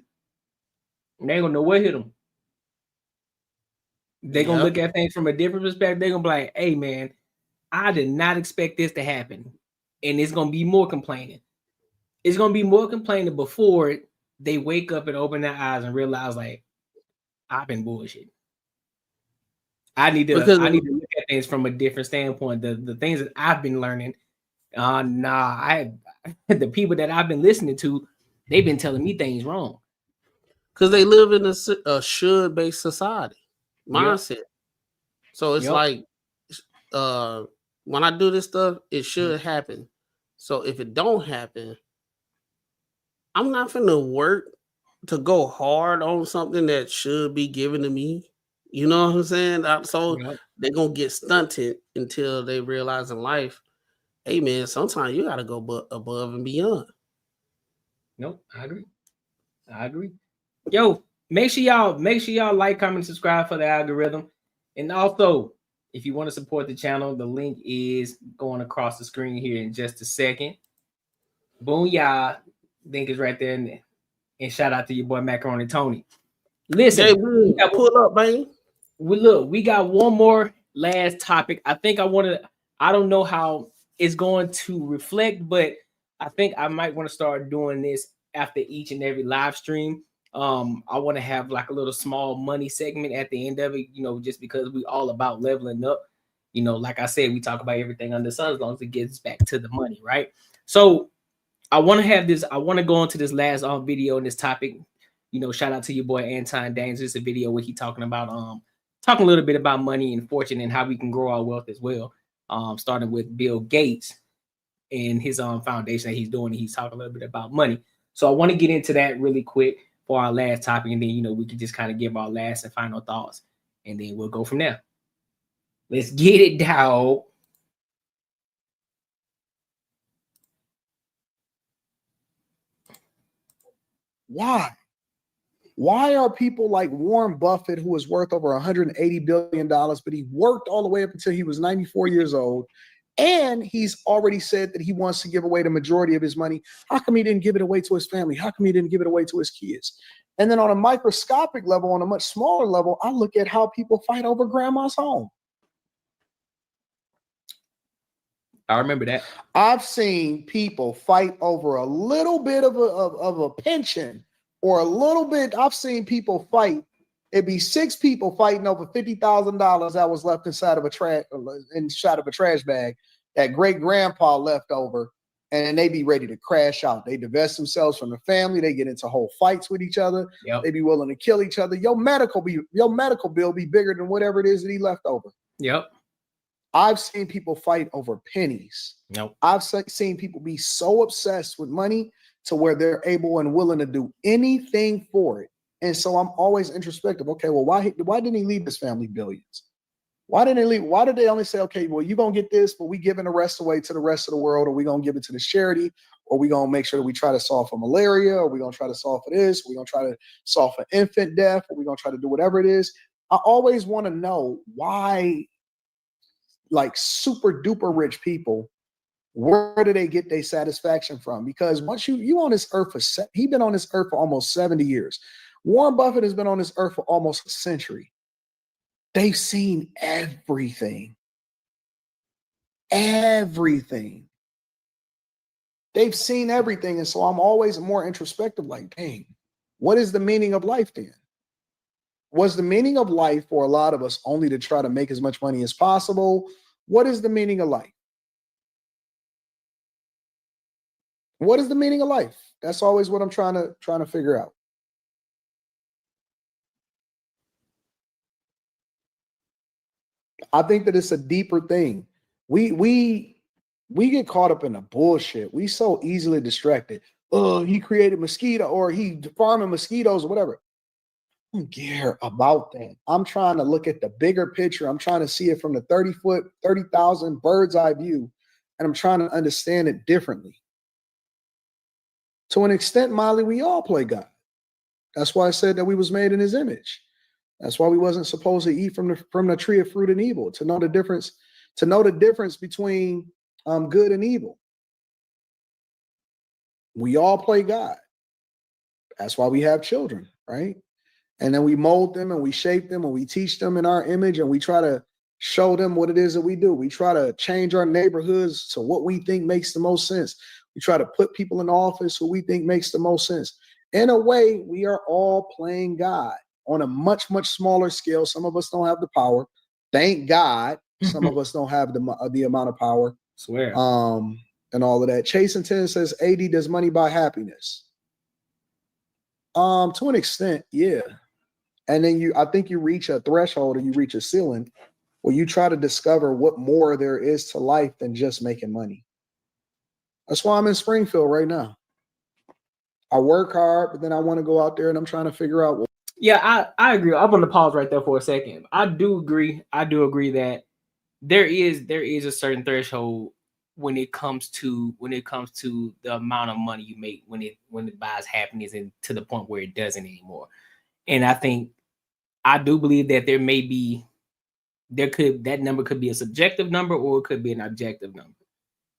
They ain't gonna know what hit them. They gonna look at things from a different perspective. They gonna be like, "Hey, man, I did not expect this to happen," and it's gonna be more complaining. It's gonna be more complaining before they wake up and open their eyes and realize, like, I've been bullshit. I need to look at things from a different standpoint. The things that I've been learning, the people that I've been listening to, they've been telling me things wrong. Because they live in a should-based society mindset. So it's like, when I do this stuff, it should happen. So if it don't happen, I'm not finna work to go hard on something that should be given to me. You know what I'm saying? So they're gonna get stunted until they realize in life, hey man, sometimes you gotta go above and beyond. Nope, I agree. Yo, make sure y'all like, comment, subscribe for the algorithm. And also, if you want to support the channel, the link is going across the screen here in just a second. Boom, y'all. Link is right there. And shout out to your boy Macaroni Tony. Listen, pull up, man. We got one more last topic. I don't know how it's going to reflect, but I think I might want to start doing this after each and every live stream. I want to have like a little small money segment at the end of it, you know, just because we all about leveling up. You know, like I said, we talk about everything under the sun as long as it gets back to the money, right? So I want to go into this last video and this topic. You know, shout out to your boy Anton Danes. It's a video where he talking a little bit about money and fortune and how we can grow our wealth as well. Starting with Bill Gates and his foundation that he's doing. He's talking a little bit about money. So I want to get into that really quick for our last topic, and then, you know, we can just kind of give our last and final thoughts, and then we'll go from there. Let's get it, dog. Why are people like Warren Buffett, who is worth over $180 billion, but he worked all the way up until he was 94 years old, and he's already said that he wants to give away the majority of his money? How come he didn't give it away to his family? How come he didn't give it away to his kids? And then on a microscopic level, on a much smaller level, I look at how people fight over grandma's home. I remember that. I've seen people fight over a little bit of a pension or a little bit. I've seen people fight it'd be 6 people fighting over $50,000 that was left inside of a trash bag that great grandpa left over, and then they be ready to crash out. They divest themselves from the family. They get into whole fights with each other. Yep. They be willing to kill each other. Your medical bill be bigger than whatever it is that he left over. Yep. I've seen people fight over pennies. Nope. I've seen people be so obsessed with money to where they're able and willing to do anything for it. And so I'm always introspective. Okay, well, why didn't he leave his family billions? Why didn't they leave? Why did they only say, okay, well, you're going to get this, but we giving the rest away to the rest of the world, or we going to give it to the charity, or we going to make sure that we try to solve for malaria, or we going to try to solve for this, we're going to try to solve for infant death, or we're going to try to do whatever it is. I always want to know why, like super duper rich people, where do they get their satisfaction from? Because once you on this earth he's been on this earth for almost 70 years. Warren Buffett has been on this earth for almost a century. They've seen everything. Everything. They've seen everything. And so I'm always more introspective, like, dang, what is the meaning of life then? Was the meaning of life for a lot of us only to try to make as much money as possible? What is the meaning of life? What is the meaning of life? That's always what I'm trying to figure out. I think that it's a deeper thing. We get caught up in the bullshit. We so easily distracted. Oh, he created mosquito, or he farming mosquitoes or whatever. I don't care about that. I'm trying to look at the bigger picture. I'm trying to see it from the 30,000 bird's eye view, and I'm trying to understand it differently. To an extent, Molly, we all play God. That's why I said that we was made in his image. That's why we wasn't supposed to eat from the tree of fruit and evil, to know the difference between good and evil. We all play God. That's why we have children, right? And then we mold them and we shape them and we teach them in our image, and we try to show them what it is that we do. We try to change our neighborhoods to what we think makes the most sense. We try to put people in office who we think makes the most sense. In a way, we are all playing God on a much, much smaller scale. Some of us don't have the power. Thank God. Some of us don't have the amount of power. Swear. And all of that. Chase and 10 says, AD, does money buy happiness? To an extent, yeah. And then I think you reach a threshold, or you reach a ceiling where you try to discover what more there is to life than just making money. That's why I'm in Springfield right now. I work hard, but then I want to go out there and I'm trying to figure out. Yeah, I agree. I'm going to pause right there for a second. I do agree that there is a certain threshold when it comes to the amount of money you make when it buys happiness, and to the point where it doesn't anymore. And I do believe that that number could be a subjective number, or it could be an objective number.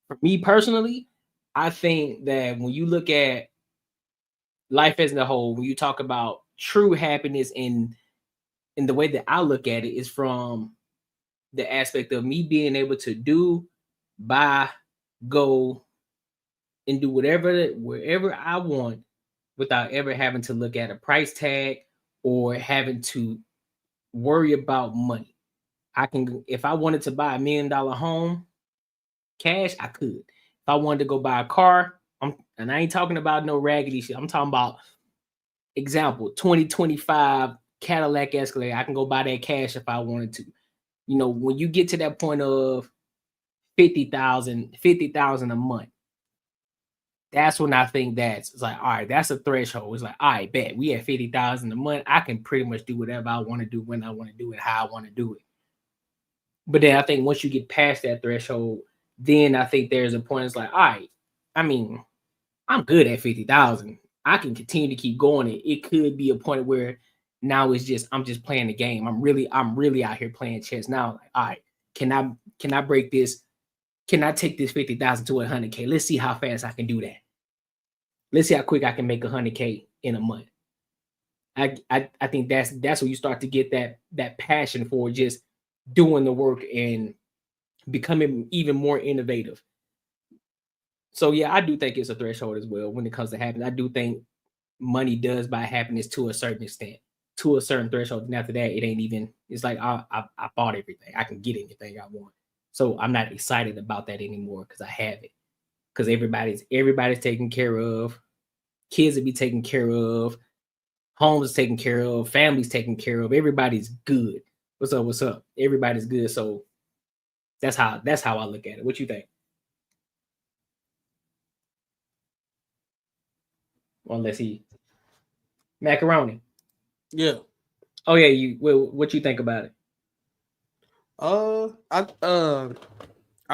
For me personally, I think that when you look at life as a whole, when you talk about true happiness, in the way that I look at it is from the aspect of me being able to do, buy, go, and do wherever I want without ever having to look at a price tag or having to worry about money. If I wanted to buy $1 million home cash, I could. If I wanted to go buy a car, and I ain't talking about no raggedy shit. I'm talking about, example, 2025 Cadillac Escalade. I can go buy that cash if I wanted to. You know, when you get to that point of $50,000 a month, that's when I think it's like, all right, that's a threshold. It's like, all right, bet we at $50,000 a month. I can pretty much do whatever I want to do, when I want to do it, how I want to do it. But then I think once you get past that threshold, then I think there's a point. It's like, all right, I mean, I'm good at 50,000. I can continue to keep going. It could be a point where now I'm just playing the game. I'm really out here playing chess now. Like, all right, can I break this? Can I take this 50,000 to 100K? Let's see how fast I can do that. Let's see how quick I can make 100K in a month. I think that's when you start to get that passion for just doing the work and becoming even more innovative. So yeah, I do think it's a threshold as well when it comes to happiness. I do think money does buy happiness to a certain extent. to a certain threshold, and after that, it ain't even. It's like I bought everything. I can get anything I want. So I'm not excited about that anymore because I have it. Because everybody's taken care of. Kids will be taken care of. Homes is taken care of. Families taken care of. Everybody's good. What's up? What's up? Everybody's good. So that's how I look at it. What you think? Unless he macaroni. Yeah. Oh yeah. What you think about it? I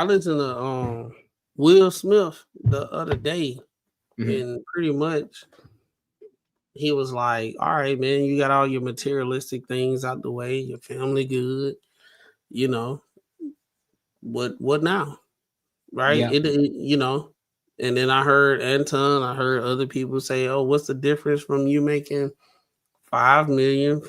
listened to Will Smith the other day, and pretty much he was like, "All right, man, you got all your materialistic things out the way, your family good, you know, what now, right? Yeah. You know." And then I heard Anton, I heard other people say, "Oh, what's the difference from you making 5 million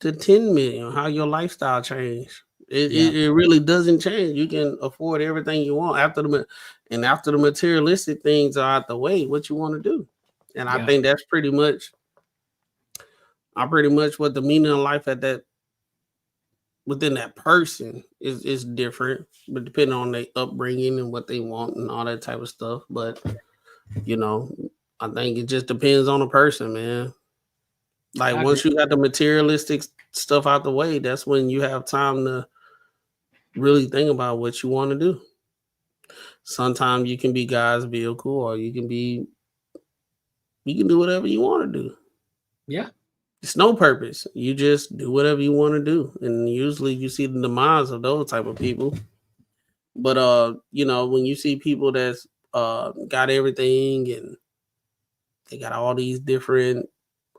to 10 million? How your lifestyle changed?" It really doesn't change. You can afford everything you want after the materialistic things are out the way. What you want to do, and I think that's pretty much what the meaning of life within that person is different, but depending on their upbringing and what they want and all that type of stuff. But you know, I think it just depends on the person, man. Like once you got the materialistic stuff out the way, that's when you have time to really think about what you want to do. Sometimes you can be God's vehicle, or you can do whatever you want to do. Yeah. It's no purpose. You just do whatever you want to do. And usually you see the demise of those type of people. But you know, when you see people that's got everything and they got all these different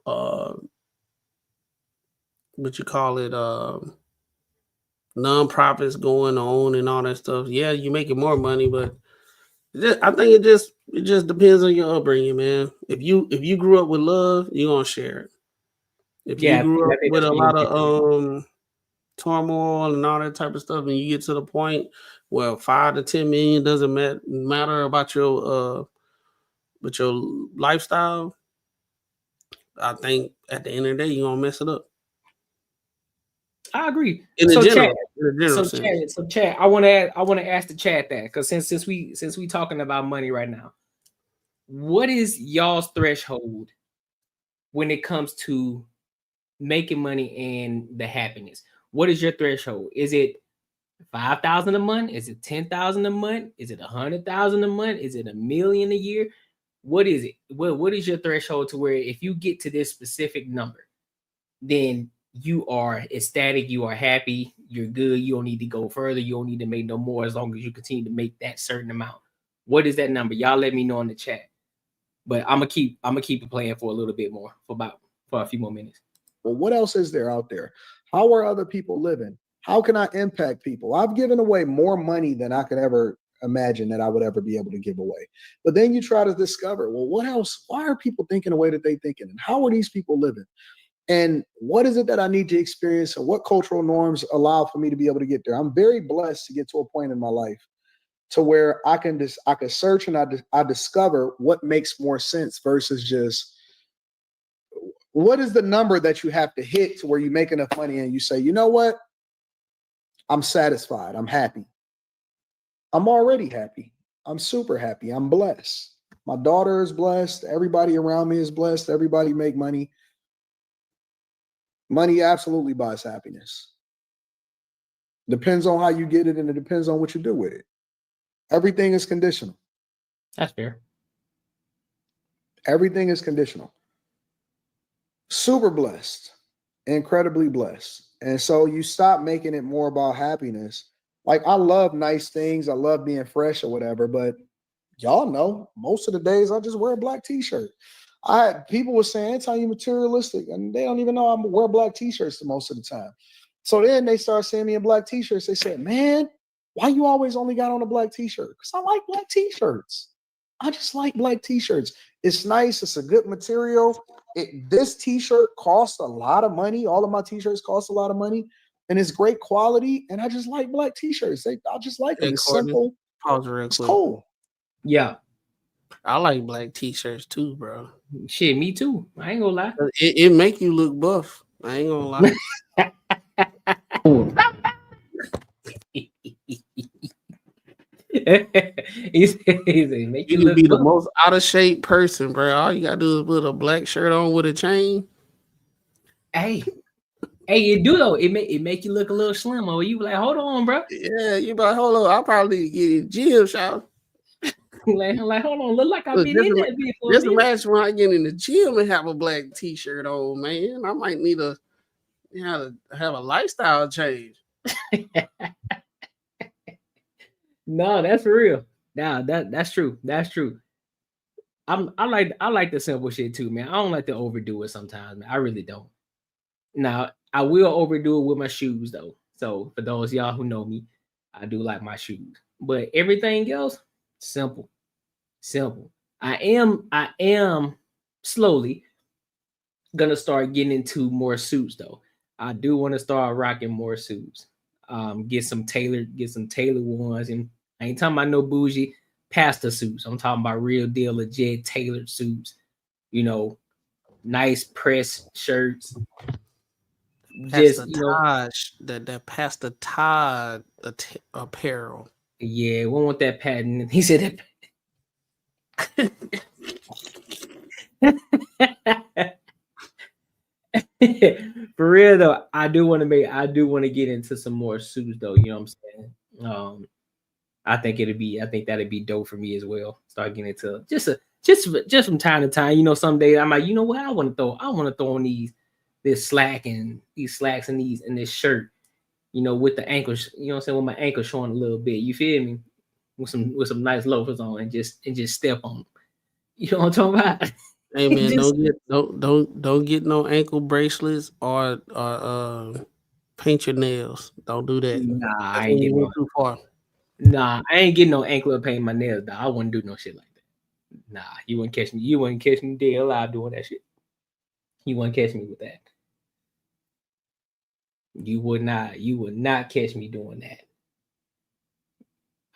what you call it, nonprofits going on and all that stuff. Yeah, you're making more money, but I think it just depends on your upbringing, man. If you grew up with love, you're gonna share it. If you grew up with a lot of turmoil and all that type of stuff, and you get to the point where 5 to 10 million doesn't matter about your lifestyle, I think at the end of the day you're gonna mess it up. I agree. In the general sense. So Chad, I want to ask the chat that, because since we talking about money right now, what is y'all's threshold when it comes to making money and the happiness? What is your threshold? Is it 5,000 a month? Is it 10,000 a month? Is it 100,000 a month? Is it $1 million a year? What is it? What is your threshold to where if you get to this specific number, then you are ecstatic, you are happy, you're good, you don't need to go further, you don't need to make no more as long as you continue to make that certain amount? What is that number? Y'all let me know in the chat. But I'm gonna keep it playing for a little bit more, for a few more minutes. Well, what else is there out there? How are other people living? How can I impact people? I've given away more money than I could ever imagine that I would ever be able to give away. But then you try to discover, well, what else? Why are people thinking the way that they're thinking? And how are these people living? And what is it that I need to experience, and what cultural norms allow for me to be able to get there? I'm very blessed to get to a point in my life to where I can search and I discover what makes more sense versus just what is the number that you have to hit to where you make enough money and you say, you know what? I'm satisfied. I'm happy. I'm already happy. I'm super happy. I'm blessed. My daughter is blessed. Everybody around me is blessed. Everybody make money. Money absolutely buys happiness. Depends on how you get it, and it depends on what you do with it. Everything is conditional. That's fair. Everything is conditional. Super blessed, incredibly blessed. And so you stop making it more about happiness. Like, I love nice things. I love being fresh or whatever, but y'all know most of the days I just wear a black t-shirt. People were saying, anytime you materialistic, and they don't even know I wear black t-shirts most of the time. So then they start seeing me in black t-shirts. They said, man, why you always only got on a black t-shirt? Because I like black t-shirts. I just like black t-shirts. It's nice. It's a good material. This t-shirt costs a lot of money. All of my t-shirts cost a lot of money, and it's great quality. And I just like black t-shirts. I just like them. It's Courtney, simple. Pause real quick. It's cool. Yeah. I like black t-shirts too, bro. Shit, me too. I ain't gonna lie. It make you look buff. I ain't gonna lie. he said, make You you can be look the good. most out of shape person, bro. All you gotta do is put a black shirt on with a chain. Hey, it do though. It make you look a little slimmer. You be like, hold on, bro. Yeah, you be like, hold on, I'll probably get in the gym, shout. like, hold on, look like I've Look, been in that before. just imagine when I get in the gym and have a black t-shirt on, man. I might need to have a lifestyle change. No, that's for real. Nah, that's true. That's true. I like the simple shit too, man. I don't like to overdo it sometimes, man. I really don't. Now, I will overdo it with my shoes though. So for those of y'all who know me, I do like my shoes. But everything else, simple. Simple. I am slowly gonna start getting into more suits though. I do want to start rocking more suits. Get some tailored ones. And I ain't talking about no bougie pasta suits. I'm talking about real deal, legit tailored suits. You know, nice press shirts. Pastor Just Taj, that Pastor Todd apparel. Yeah, we want that patent. He said that. For real though, I do want to get into some more suits though. You know what I'm saying? I think that'd be dope for me as well. Start getting into just from time to time. You know, some days I'm like, you know what? I want to throw on this slack and these slacks and this shirt. You know, with the ankles. You know what I'm saying? With my ankle showing a little bit. You feel me? With some nice loafers on and just step on them. You know what I'm talking about? Hey man, don't get no ankle bracelets or paint your nails. Don't do that. Nah, I ain't getting too far. Nah, I ain't getting no ankle or painting my nails. Dog. I wouldn't do no shit like that. Nah, you wouldn't catch me. You wouldn't catch me dead alive doing that shit. You wouldn't catch me with that. You would not catch me doing that.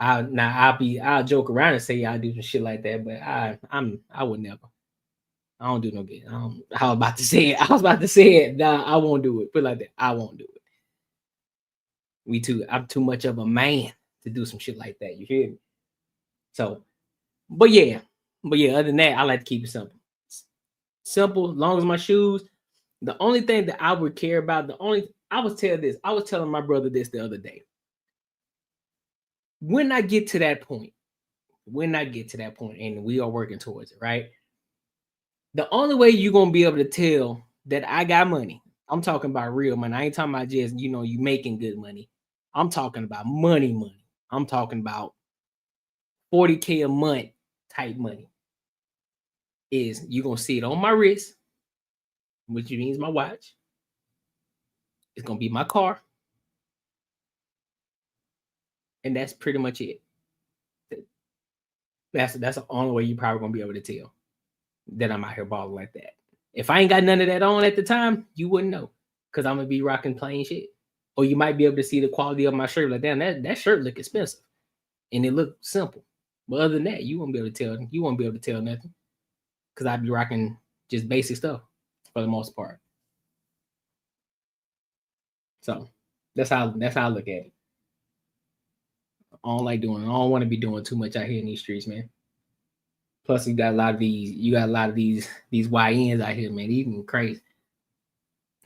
I'll joke around and say I'll do some shit like that, but I would never. I don't do no good. I was about to say it. Nah, I won't do it. Put it like that. I won't do it. I'm too much of a man to do some shit like that. You feel me? So, but yeah, other than that, I like to keep it simple. Simple, as long as my shoes. The only thing that I would care about, I was telling my brother this the other day. When I get to that point, and we are working towards it, right? The only way you're gonna be able to tell that I got money, I'm talking about real money. I ain't talking about just, you making good money. I'm talking about money. I'm talking about 40K a month type money. Is you're gonna see it on my wrist, which means my watch. It's gonna be my car. And that's pretty much it. That's the only way you're probably gonna be able to tell that I'm out here balling like that. If I ain't got none of that on at the time, you wouldn't know, because I'm gonna be rocking plain shit. Or you might be able to see the quality of my shirt. Like, damn, that shirt look expensive, and it look simple. But other than that, you won't be able to tell. You won't be able to tell nothing, because I'd be rocking just basic stuff for the most part. So that's how I look at it. I don't want to be doing too much out here in these streets, man. Plus, you got a lot of these YNs out here, man. Even crazy.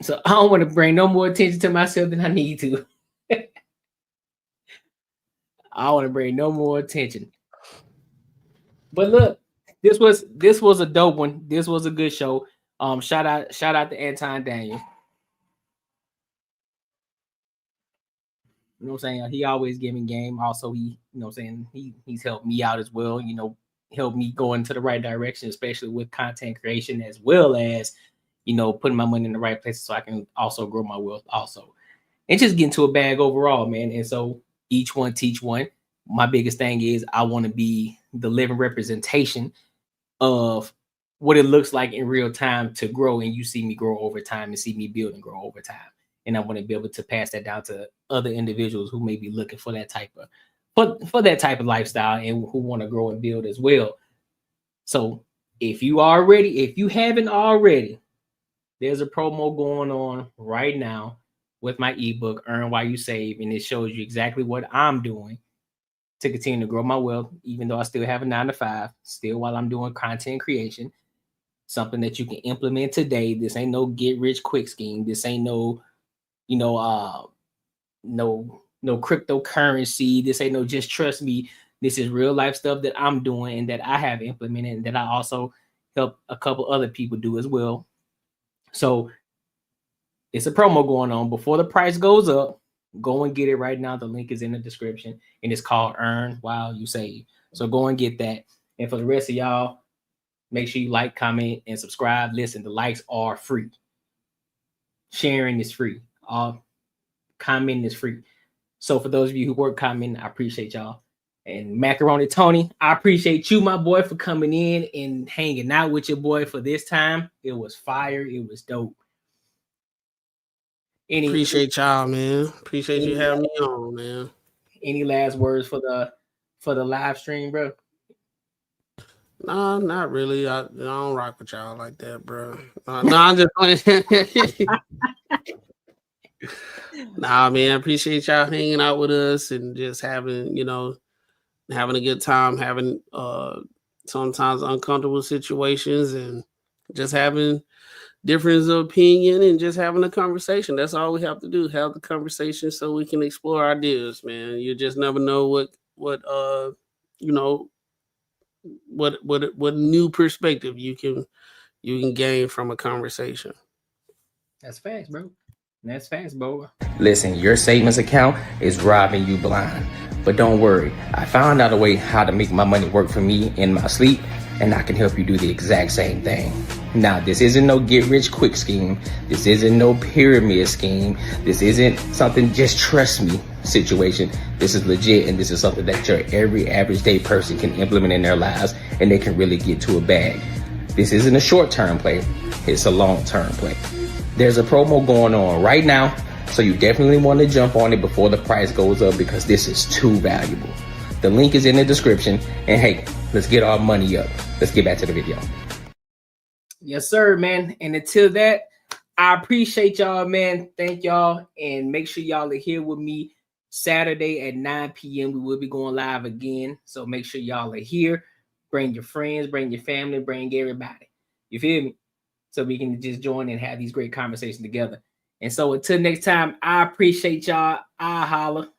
So I don't want to bring no more attention to myself than I need to. I want to bring no more attention. But look, this was a dope one. This was a good show. Shout out to Anton Daniel. You know what I'm saying? He always giving game. Also, he's helped me out as well. Helped me go into the right direction, especially with content creation, as well as, putting my money in the right places so I can also grow my wealth also. And just get into a bag overall, man. And so each one teach one. My biggest thing is I want to be the living representation of what it looks like in real time to grow, and you see me grow over time and see me build and grow over time. And I want to be able to pass that down to other individuals who may be looking for that type of lifestyle and who want to grow and build as well. So if you haven't already, there's a promo going on right now with my ebook, Earn While You Save, and it shows you exactly what I'm doing to continue to grow my wealth, even though I still have a 9-to-5, still while I'm doing content creation, something that you can implement today. This ain't no get rich quick scheme. This ain't no, no cryptocurrency. This ain't no just trust me. This is real life stuff that I'm doing and that I have implemented and that I also help a couple other people do as well. So it's a promo going on. Before the price goes up, go and get it right now. The link is in the description and it's called Earn While You Save. So go and get that. And for the rest of y'all, make sure you like, comment, and subscribe. Listen, the likes are free. Sharing is free. Commenting is free. So for those of you who work commenting, I appreciate y'all. And Macaroni Tony, I appreciate you, my boy, for coming in and hanging out with your boy for this time. It was fire. It was dope. Appreciate y'all, man. Appreciate you having me on, man. Any last words for the live stream, bro? No, not really. I don't rock with y'all like that, bro. No, I'm just playing. Nah, man. Appreciate y'all hanging out with us and just having, having a good time, having sometimes uncomfortable situations and just having difference of opinion and just having a conversation. That's all we have to do. Have the conversation so we can explore ideas, man. You just never know what new perspective you can gain from a conversation. That's facts, bro. That's fast, bro. Listen, your savings account is robbing you blind. But don't worry, I found out a way how to make my money work for me in my sleep, and I can help you do the exact same thing. Now, this isn't no get rich quick scheme. This isn't no pyramid scheme. This isn't something just trust me situation. This is legit, and this is something that your every average day person can implement in their lives, and they can really get to a bag. This isn't a short-term play. It's a long-term play. There's a promo going on right now, so you definitely want to jump on it before the price goes up because this is too valuable. The link is in the description, and hey, let's get our money up. Let's get back to the video. Yes, sir, man. And until that, I appreciate y'all, man. Thank y'all, and make sure y'all are here with me Saturday at 9 p.m. We will be going live again, so make sure y'all are here. Bring your friends, bring your family, bring everybody. You feel me? So we can just join and have these great conversations together. And so until next time, I appreciate y'all. I holla.